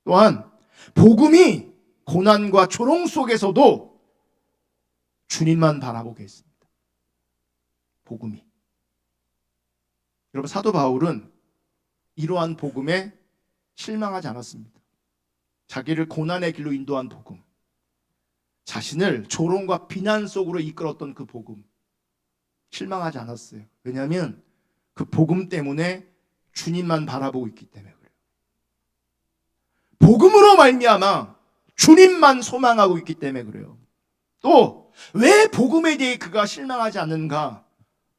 또한 복음이 고난과 조롱 속에서도 주님만 바라보게 했습니다. 복음이. 여러분, 사도 바울은 이러한 복음에 실망하지 않았습니다. 자기를 고난의 길로 인도한 복음, 자신을 조롱과 비난 속으로 이끌었던 그 복음, 실망하지 않았어요. 왜냐하면 그 복음 때문에 주님만 바라보고 있기 때문에 그래요. 복음으로 말미암아 주님만 소망하고 있기 때문에 그래요. 또 왜 복음에 대해 그가 실망하지 않는가?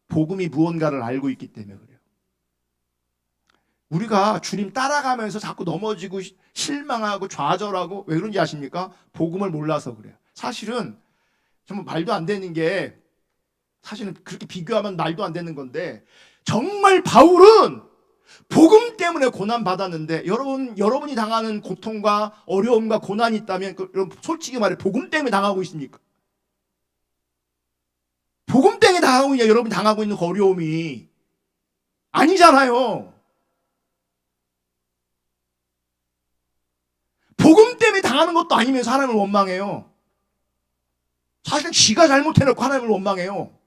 복음이 무언가를 알고 있기 때문에 그래요. 우리가 주님 따라가면서 자꾸 넘어지고 실망하고 좌절하고 왜 그런지 아십니까? 복음을 몰라서 그래요. 사실은 정말 말도 안 되는 게, 사실은 그렇게 비교하면 말도 안 되는 건데, 정말 바울은 복음 때문에 고난 받았는데, 여러분이 당하는 고통과 어려움과 고난이 있다면, 여러분 솔직히 말해 복음 때문에 당하고 있습니까? 복음 때문에 당하고 있냐? 여러분이 당하고 있는 그 어려움이 아니잖아요. 복음 때문에 당하는 것도 아니면서 하나님을 원망해요. 사실은 지가 잘못해놓고 하나님을 원망해요.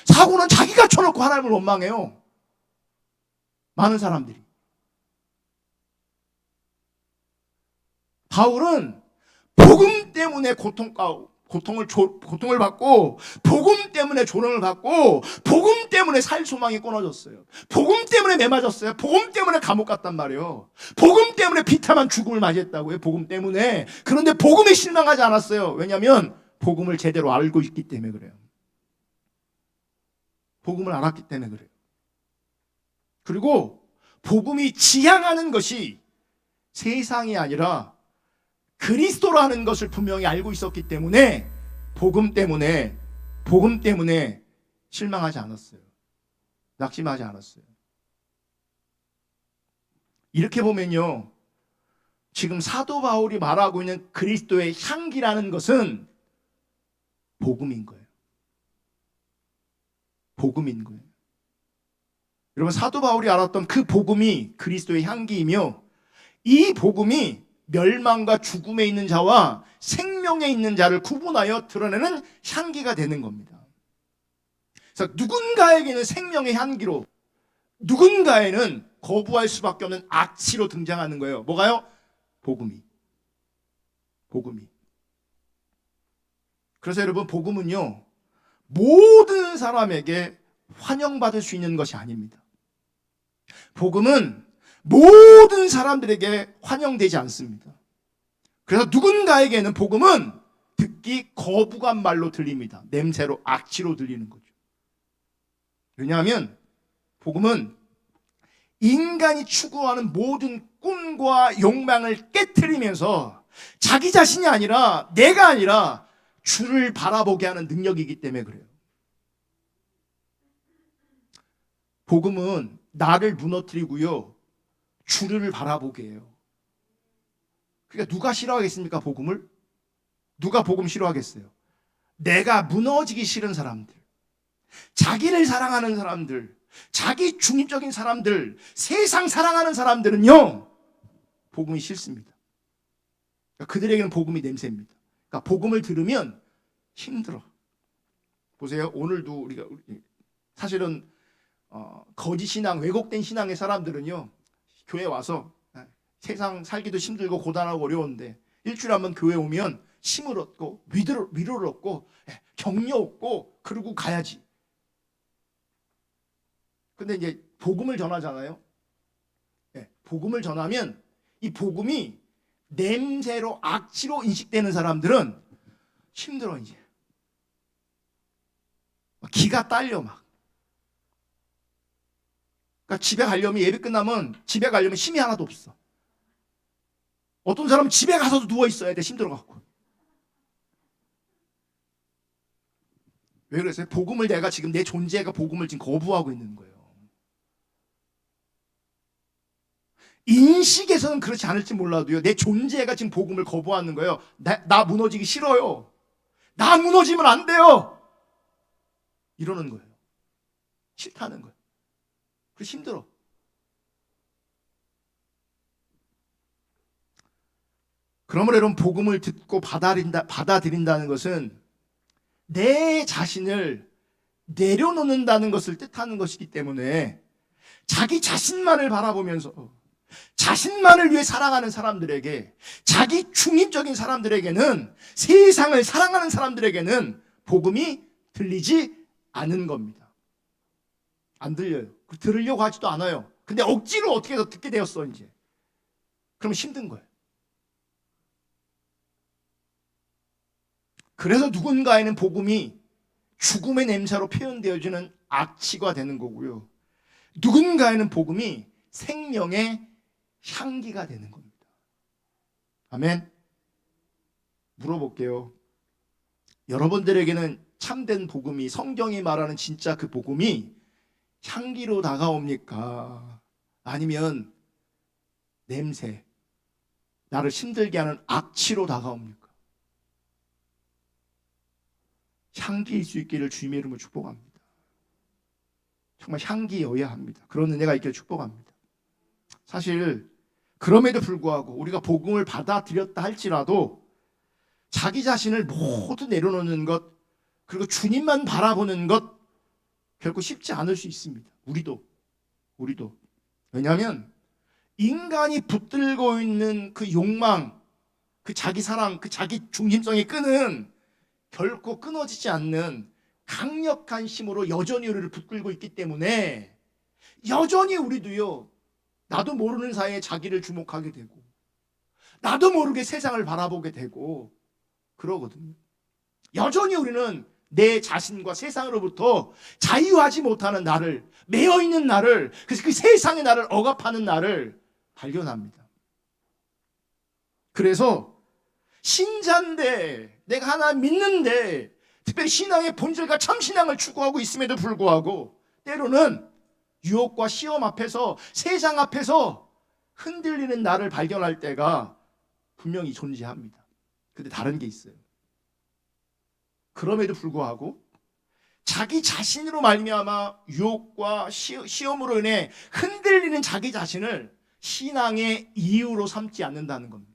사고는 자기가 쳐놓고 하나님을 원망해요. 많은 사람들이. 바울은 복음 때문에 고통을 받고, 복음 때문에 조롱을 받고, 복음 때문에 살 소망이 끊어졌어요. 복음 때문에 매맞았어요. 복음 때문에 감옥 갔단 말이에요. 복음 때문에 비참한 죽음을 맞이했다고요. 복음 때문에. 그런데 복음에 실망하지 않았어요. 왜냐하면 복음을 제대로 알고 있기 때문에 그래요. 복음을 알았기 때문에 그래요. 그리고 복음이 지향하는 것이 세상이 아니라 그리스도라는 것을 분명히 알고 있었기 때문에 복음 때문에 실망하지 않았어요. 낙심하지 않았어요. 이렇게 보면요, 지금 사도 바울이 말하고 있는 그리스도의 향기라는 것은 복음인 거예요. 복음인 거예요. 여러분, 사도 바울이 알았던 그 복음이 그리스도의 향기이며, 이 복음이 멸망과 죽음에 있는 자와 생명에 있는 자를 구분하여 드러내는 향기가 되는 겁니다. 그래서 누군가에게는 생명의 향기로, 누군가에는 거부할 수밖에 없는 악취로 등장하는 거예요. 뭐가요? 복음이. 그래서 여러분, 복음은요, 모든 사람에게 환영받을 수 있는 것이 아닙니다. 복음은 모든 사람들에게 환영되지 않습니다. 그래서 누군가에게는 복음은 듣기 거부감 말로 들립니다. 냄새로, 악취로 들리는 거죠. 왜냐하면 복음은 인간이 추구하는 모든 꿈과 욕망을 깨트리면서 자기 자신이 아니라, 내가 아니라 주를 바라보게 하는 능력이기 때문에 그래요. 복음은 나를 무너뜨리고요, 주를 바라보게 해요. 그러니까 누가 싫어하겠습니까, 복음을? 누가 복음 싫어하겠어요? 내가 무너지기 싫은 사람들, 자기를 사랑하는 사람들, 자기 중립적인 사람들, 세상 사랑하는 사람들은요, 복음이 싫습니다. 그러니까 그들에게는 복음이 냄새입니다. 그러니까 복음을 들으면 힘들어. 보세요. 오늘도 우리가 사실은 거짓 신앙, 왜곡된 신앙의 사람들은요, 교회 와서 세상 살기도 힘들고 고단하고 어려운데 일주일에 한 번 교회 오면 힘을 얻고 위로를 얻고 격려 얻고 그러고 가야지. 근데 이제 복음을 전하잖아요. 복음을 전하면 이 복음이 냄새로, 악취로 인식되는 사람들은 힘들어. 이제 기가 딸려 막. 그러니까 집에 가려면, 예배 끝나면 집에 가려면 힘이 하나도 없어. 어떤 사람은 집에 가서도 누워 있어야 돼, 힘들어갖고. 왜 그랬어요? 복음을, 내가 지금 내 존재가 복음을 지금 거부하고 있는 거예요. 인식에서는 그렇지 않을지 몰라도요, 내 존재가 지금 복음을 거부하는 거예요. 나 무너지기 싫어요. 나 무너지면 안 돼요. 이러는 거예요. 싫다는 거예요. 그래서 힘들어. 그러므로 여러분, 복음을 듣고 받아들인다는 것은 내 자신을 내려놓는다는 것을 뜻하는 것이기 때문에 자기 자신만을 바라보면서 자신만을 위해 살아가는 사람들에게, 자기 중립적인 사람들에게는, 세상을 사랑하는 사람들에게는 복음이 들리지 않은 겁니다. 안 들려요. 들으려고 하지도 않아요. 근데 억지로 어떻게 더 듣게 되었어 이제. 그러면 힘든 거예요. 그래서 누군가에는 복음이 죽음의 냄새로 표현되어지는 악취가 되는 거고요, 누군가에는 복음이 생명의 향기가 되는 겁니다. 아멘. 물어볼게요. 여러분들에게는 참된 복음이, 성경이 말하는 진짜 그 복음이 향기로 다가옵니까? 아니면 냄새, 나를 힘들게 하는 악취로 다가옵니까? 향기일 수 있기를 주님의 이름으로 축복합니다. 정말 향기여야 합니다. 그런 은혜가 있기를 축복합니다. 사실 그럼에도 불구하고 우리가 복음을 받아들였다 할지라도 자기 자신을 모두 내려놓는 것, 그리고 주님만 바라보는 것 결코 쉽지 않을 수 있습니다. 우리도. 왜냐하면 인간이 붙들고 있는 그 욕망, 그 자기 사랑, 그 자기 중심성의 끈은 결코 끊어지지 않는 강력한 힘으로 여전히 우리를 붙들고 있기 때문에 여전히 우리도요, 나도 모르는 사이에 자기를 주목하게 되고 나도 모르게 세상을 바라보게 되고 그러거든요. 여전히 우리는 내 자신과 세상으로부터 자유하지 못하는 나를, 매여있는 나를, 그래서 그 세상의 나를 억압하는 나를 발견합니다. 그래서 신자인데, 내가 하나님 믿는데, 특별히 신앙의 본질과 참신앙을 추구하고 있음에도 불구하고 때로는 유혹과 시험 앞에서, 세상 앞에서 흔들리는 나를 발견할 때가 분명히 존재합니다. 근데 다른 게 있어요. 그럼에도 불구하고 자기 자신으로 말미암아 유혹과 시험으로 인해 흔들리는 자기 자신을 신앙의 이유로 삼지 않는다는 겁니다.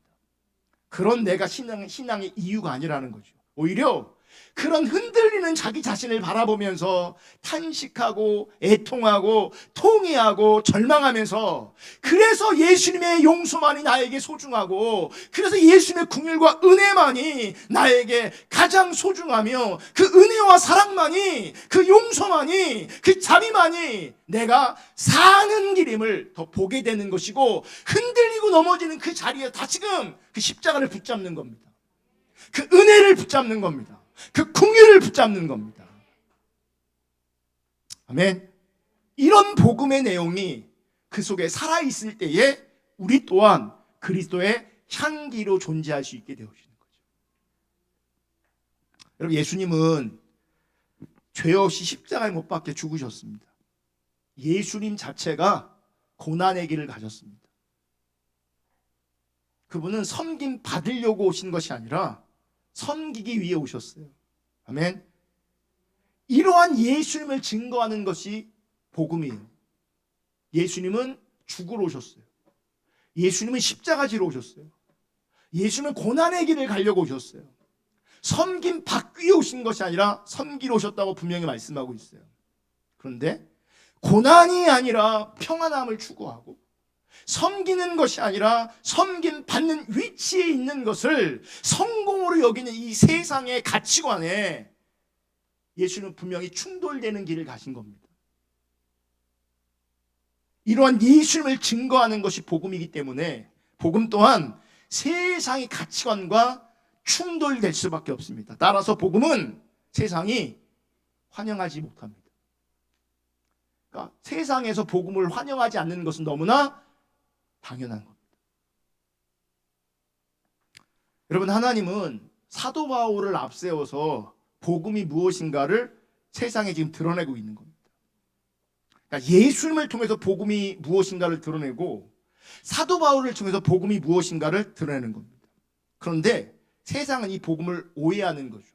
그런 내가 신앙의 이유가 아니라는 거죠. 오히려 그런 흔들리는 자기 자신을 바라보면서 탄식하고 애통하고 통회하고 절망하면서, 그래서 예수님의 용서만이 나에게 소중하고, 그래서 예수님의 긍휼과 은혜만이 나에게 가장 소중하며, 그 은혜와 사랑만이, 그 용서만이, 그 자비만이 내가 사는 길임을 더 보게 되는 것이고, 흔들리고 넘어지는 그 자리에 다시금 그 십자가를 붙잡는 겁니다. 그 은혜를 붙잡는 겁니다. 그 긍휼을 붙잡는 겁니다. 아멘. 이런 복음의 내용이 그 속에 살아있을 때에 우리 또한 그리스도의 향기로 존재할 수 있게 되어지는 거죠. 여러분, 예수님은 죄 없이 십자가에 못 박혀 죽으셨습니다. 예수님 자체가 고난의 길을 가셨습니다. 그분은 섬김 받으려고 오신 것이 아니라 섬기기 위해 오셨어요. 아멘. 이러한 예수님을 증거하는 것이 복음이에요. 예수님은 죽으러 오셨어요. 예수님은 십자가 지러 오셨어요. 예수님은 고난의 길을 가려고 오셨어요. 섬김 받기 위해 오신 것이 아니라 섬기러 오셨다고 분명히 말씀하고 있어요. 그런데 고난이 아니라 평안함을 추구하고, 섬기는 것이 아니라 섬김 받는 위치에 있는 것을 성공으로 여기는 이 세상의 가치관에 예수는 분명히 충돌되는 길을 가신 겁니다. 이러한 예수님을 증거하는 것이 복음이기 때문에 복음 또한 세상의 가치관과 충돌될 수밖에 없습니다. 따라서 복음은 세상이 환영하지 못합니다. 그러니까 세상에서 복음을 환영하지 않는 것은 너무나 당연한 겁니다. 여러분, 하나님은 사도 바울을 앞세워서 복음이 무엇인가를 세상에 지금 드러내고 있는 겁니다. 그러니까 예수님을 통해서 복음이 무엇인가를 드러내고, 사도 바울을 통해서 복음이 무엇인가를 드러내는 겁니다. 그런데 세상은 이 복음을 오해하는 거죠.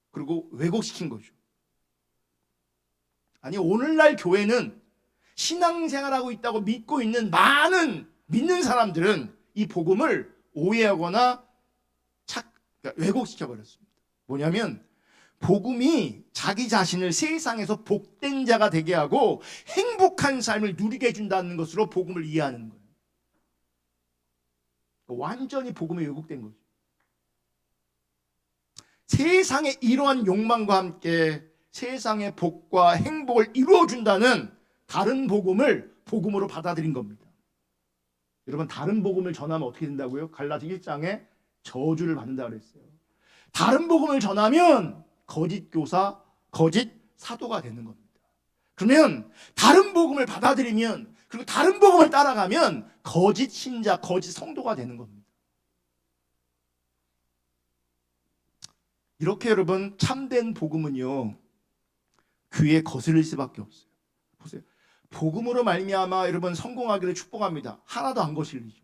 그리고 왜곡시킨 거죠. 아니, 오늘날 교회는 신앙생활하고 있다고 믿고 있는 많은 믿는 사람들은 이 복음을 오해하거나 그러니까 왜곡시켜버렸습니다. 뭐냐면 복음이 자기 자신을 세상에서 복된 자가 되게 하고 행복한 삶을 누리게 해준다는 것으로 복음을 이해하는 거예요. 완전히 복음에 왜곡된 거죠. 세상의 이러한 욕망과 함께 세상의 복과 행복을 이루어준다는 다른 복음을 복음으로 받아들인 겁니다. 여러분, 다른 복음을 전하면 어떻게 된다고요? 갈라디 1장에 저주를 받는다고 그랬어요. 다른 복음을 전하면 거짓 교사, 거짓 사도가 되는 겁니다. 그러면 다른 복음을 받아들이면, 그리고 다른 복음을 따라가면 거짓 신자, 거짓 성도가 되는 겁니다. 이렇게 여러분, 참된 복음은요, 귀에 거슬릴 수밖에 없어요. 보세요. 복음으로 말미암아 여러분 성공하기를 축복합니다. 하나도 안 거슬리죠.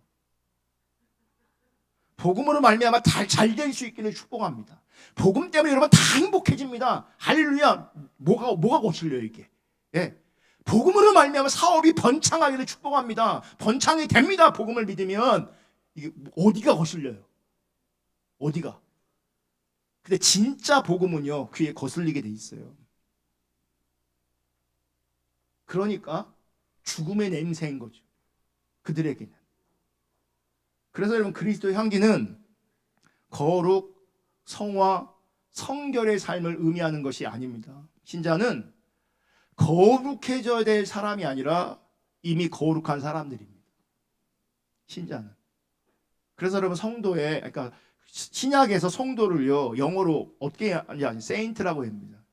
복음으로 말미암아 잘 될 수 있기를 축복합니다. 복음 때문에 여러분 다 행복해집니다. 할렐루야. 뭐가 거슬려요 이게? 예. 복음으로 말미암아 사업이 번창하기를 축복합니다. 번창이 됩니다. 복음을 믿으면. 이게 어디가 거슬려요? 어디가? 근데 진짜 복음은요, 귀에 거슬리게 돼 있어요. 그러니까 죽음의 냄새인 거죠, 그들에게는. 그래서 여러분, 그리스도의 향기는 거룩, 성화, 성결의 삶을 의미하는 것이 아닙니다. 신자는 거룩해져야 될 사람이 아니라 이미 거룩한 사람들입니다. 신자는. 그래서 여러분, 성도의, 그러니까 신약에서 성도를요, 영어로 어떻게 하냐, 세인트라고 합니다.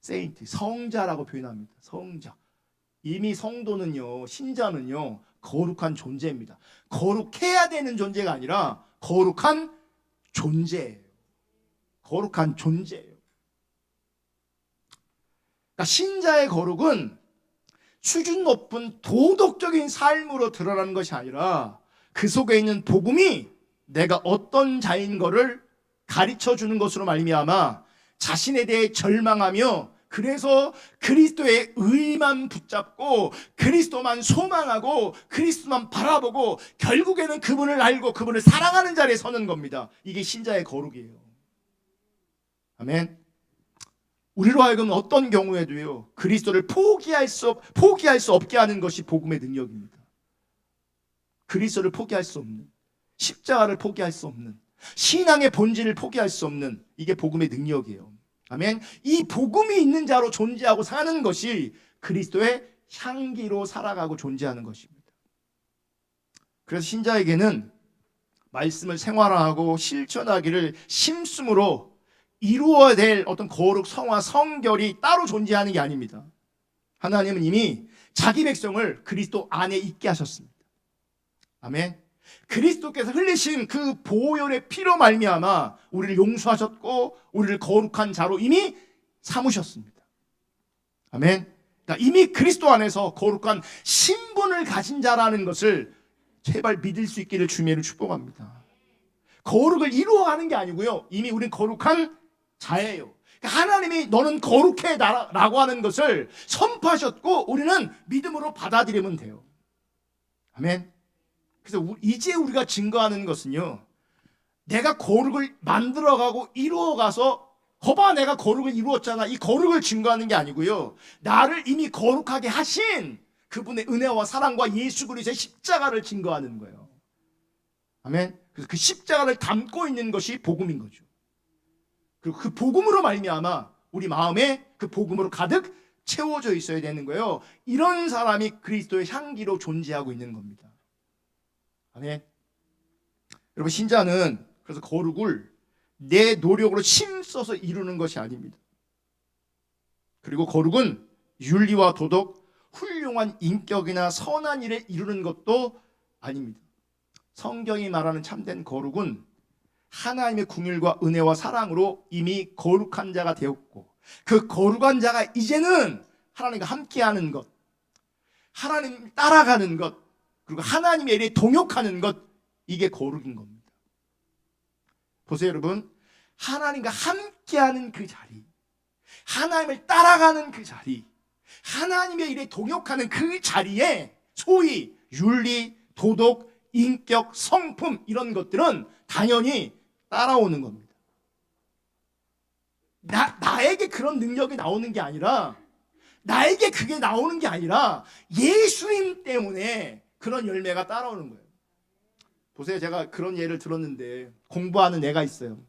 세인트, 성자라고 표현합니다. 성자. 이미 성도는요, 신자는요, 거룩한 존재입니다. 거룩해야 되는 존재가 아니라 거룩한 존재예요. 거룩한 존재예요. 그러니까 신자의 거룩은 수준 높은 도덕적인 삶으로 드러나는 것이 아니라 그 속에 있는 복음이 내가 어떤 자인 것을 가르쳐 주는 것으로 말미암아 자신에 대해 절망하며, 그래서 그리스도의 의만 붙잡고 그리스도만 소망하고 그리스도만 바라보고 결국에는 그분을 알고 그분을 사랑하는 자리에 서는 겁니다. 이게 신자의 거룩이에요. 아멘. 우리로 하여금 어떤 경우에도요, 그리스도를 포기할 수 없게 하는 것이 복음의 능력입니다. 그리스도를 포기할 수 없는, 십자가를 포기할 수 없는, 신앙의 본질을 포기할 수 없는, 이게 복음의 능력이에요. 아멘. 이 복음이 있는 자로 존재하고 사는 것이 그리스도의 향기로 살아가고 존재하는 것입니다. 그래서 신자에게는 말씀을 생활화하고 실천하기를 심씀으로 이루어야 될 어떤 거룩, 성화, 성결이 따로 존재하는 게 아닙니다. 하나님은 이미 자기 백성을 그리스도 안에 있게 하셨습니다. 아멘. 그리스도께서 흘리신 그 보혈의 피로 말미암아 우리를 용서하셨고 우리를 거룩한 자로 이미 삼으셨습니다. 아멘. 그러니까 이미 그리스도 안에서 거룩한 신분을 가진 자라는 것을 제발 믿을 수 있기를 주님으로 축복합니다. 거룩을 이루어가는 게 아니고요, 이미 우린 거룩한 자예요. 그러니까 하나님이 너는 거룩해 라고 하는 것을 선포하셨고 우리는 믿음으로 받아들이면 돼요. 아멘. 그래서 이제 우리가 증거하는 것은요, 내가 거룩을 만들어가고 이루어가서 거봐 내가 거룩을 이루었잖아, 이 거룩을 증거하는 게 아니고요, 나를 이미 거룩하게 하신 그분의 은혜와 사랑과 예수 그리스도의 십자가를 증거하는 거예요. 아멘. 그래서 그 십자가를 담고 있는 것이 복음인 거죠. 그리고 그 복음으로 말미암아 우리 마음에 그 복음으로 가득 채워져 있어야 되는 거예요. 이런 사람이 그리스도의 향기로 존재하고 있는 겁니다. 아멘. 여러분, 신자는 그래서 거룩을 내 노력으로 힘써서 이루는 것이 아닙니다. 그리고 거룩은 윤리와 도덕, 훌륭한 인격이나 선한 일을 이루는 것도 아닙니다. 성경이 말하는 참된 거룩은 하나님의 긍휼과 은혜와 사랑으로 이미 거룩한 자가 되었고, 그 거룩한 자가 이제는 하나님과 함께하는 것, 하나님 따라가는 것, 그리고 하나님의 일에 동역하는 것, 이게 거룩인 겁니다. 보세요 여러분, 하나님과 함께하는 그 자리, 하나님을 따라가는 그 자리, 하나님의 일에 동역하는 그 자리에 소위 윤리, 도덕, 인격, 성품 이런 것들은 당연히 따라오는 겁니다. 나에게 그런 능력이 나오는 게 아니라, 나에게 그게 나오는 게 아니라 예수님 때문에 그런 열매가 따라오는 거예요. 보세요, 제가 그런 예를 들었는데, 공부하는 애가 있어요.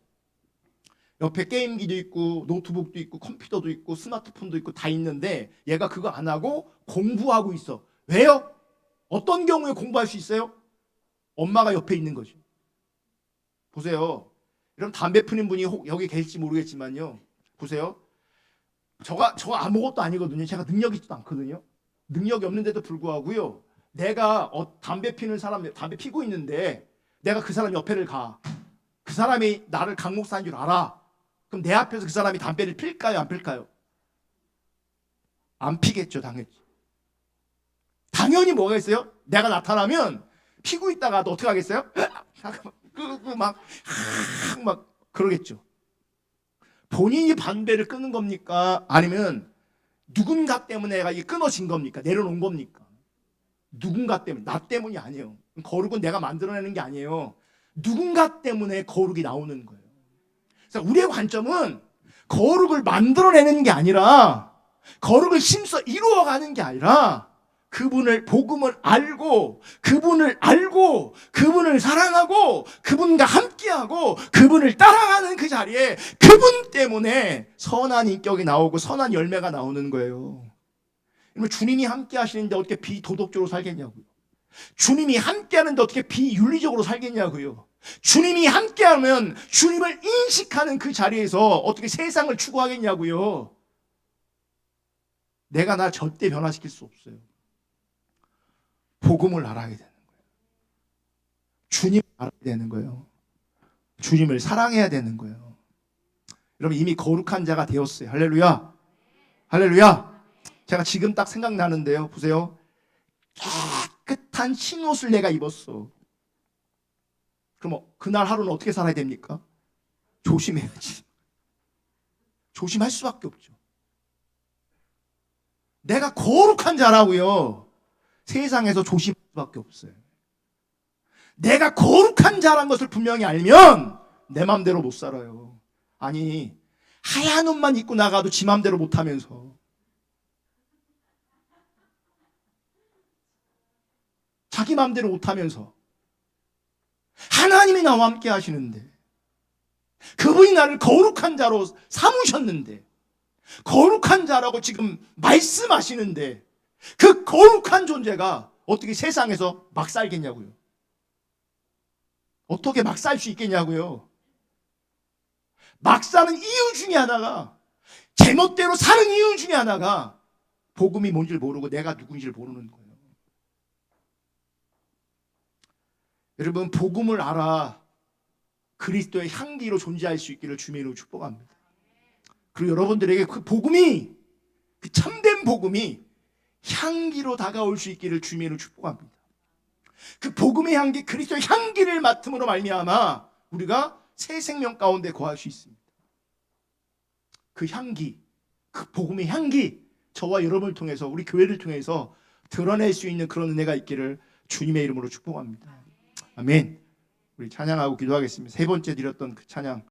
옆에 게임기도 있고 노트북도 있고 컴퓨터도 있고 스마트폰도 있고 다 있는데 얘가 그거 안 하고 공부하고 있어. 왜요? 어떤 경우에 공부할 수 있어요? 엄마가 옆에 있는 거죠. 보세요, 여러분, 담배 피는 분이 여기 계실지 모르겠지만요, 보세요, 저 아무것도 아니거든요. 제가 능력이 있지도 않거든요. 능력이 없는데도 불구하고요, 내가 담배 피는 사람, 담배 피고 있는데 내가 그 사람 옆에를 가. 그 사람이 나를 강 목사인 줄 알아. 그럼 내 앞에서 그 사람이 담배를 필까요, 안 필까요? 안 피겠죠, 당연히. 당연히 뭐가 있어요? 내가 나타나면 피고 있다가도 어떻게 하겠어요? 막 그러겠죠. 본인이 담배를 끊는 겁니까? 아니면 누군가 때문에 내가 이게 끊어진 겁니까? 내려놓은 겁니까? 누군가 때문에, 나 때문이 아니에요. 거룩은 내가 만들어내는 게 아니에요. 누군가 때문에 거룩이 나오는 거예요. 그래서 우리의 관점은 거룩을 만들어내는 게 아니라, 거룩을 힘써 이루어가는 게 아니라, 복음을 알고, 그분을 사랑하고, 그분과 함께하고, 그분을 따라가는 그 자리에 그분 때문에 선한 인격이 나오고 선한 열매가 나오는 거예요. 주님이 함께 하시는데 어떻게 비도덕적으로 살겠냐고요. 주님이 함께하는데 어떻게 비윤리적으로 살겠냐고요. 주님이 함께하면 주님을 인식하는 그 자리에서 어떻게 세상을 추구하겠냐고요. 내가 나 절대 변화시킬 수 없어요. 복음을 알아야 되는 거예요. 주님을 알아야 되는 거예요. 주님을 사랑해야 되는 거예요. 여러분, 이미 거룩한 자가 되었어요. 할렐루야. 할렐루야. 제가 지금 딱 생각나는데요, 보세요. 깨끗한 흰옷을 내가 입었어. 그럼 그날 하루는 어떻게 살아야 됩니까? 조심해야지. 조심할 수밖에 없죠. 내가 거룩한 자라고요, 세상에서 조심할 수밖에 없어요. 내가 거룩한 자란 것을 분명히 알면 내 마음대로 못 살아요. 아니, 하얀 옷만 입고 나가도 지 맘대로 못하면서, 자기 맘대로 못하면서 하나님이 나와 함께 하시는데, 그분이 나를 거룩한 자로 삼으셨는데, 거룩한 자라고 지금 말씀하시는데, 그 거룩한 존재가 어떻게 세상에서 막 살겠냐고요. 어떻게 막 살 수 있겠냐고요. 막 사는 이유 중에 하나가, 제멋대로 사는 이유 중에 하나가 복음이 뭔지를 모르고 내가 누군지를 모르는 거예요. 여러분, 복음을 알아 그리스도의 향기로 존재할 수 있기를 주님의 이름으로 축복합니다. 그리고 여러분들에게 그 복음이, 그 참된 복음이 향기로 다가올 수 있기를 주님의 이름으로 축복합니다. 그 복음의 향기, 그리스도의 향기를 맡음으로 말미암아 우리가 새 생명 가운데 거할 수 있습니다. 그 향기, 그 복음의 향기, 저와 여러분을 통해서, 우리 교회를 통해서 드러낼 수 있는 그런 은혜가 있기를 주님의 이름으로 축복합니다. 아멘. 우리 찬양하고 기도하겠습니다. 세 번째 드렸던 그 찬양.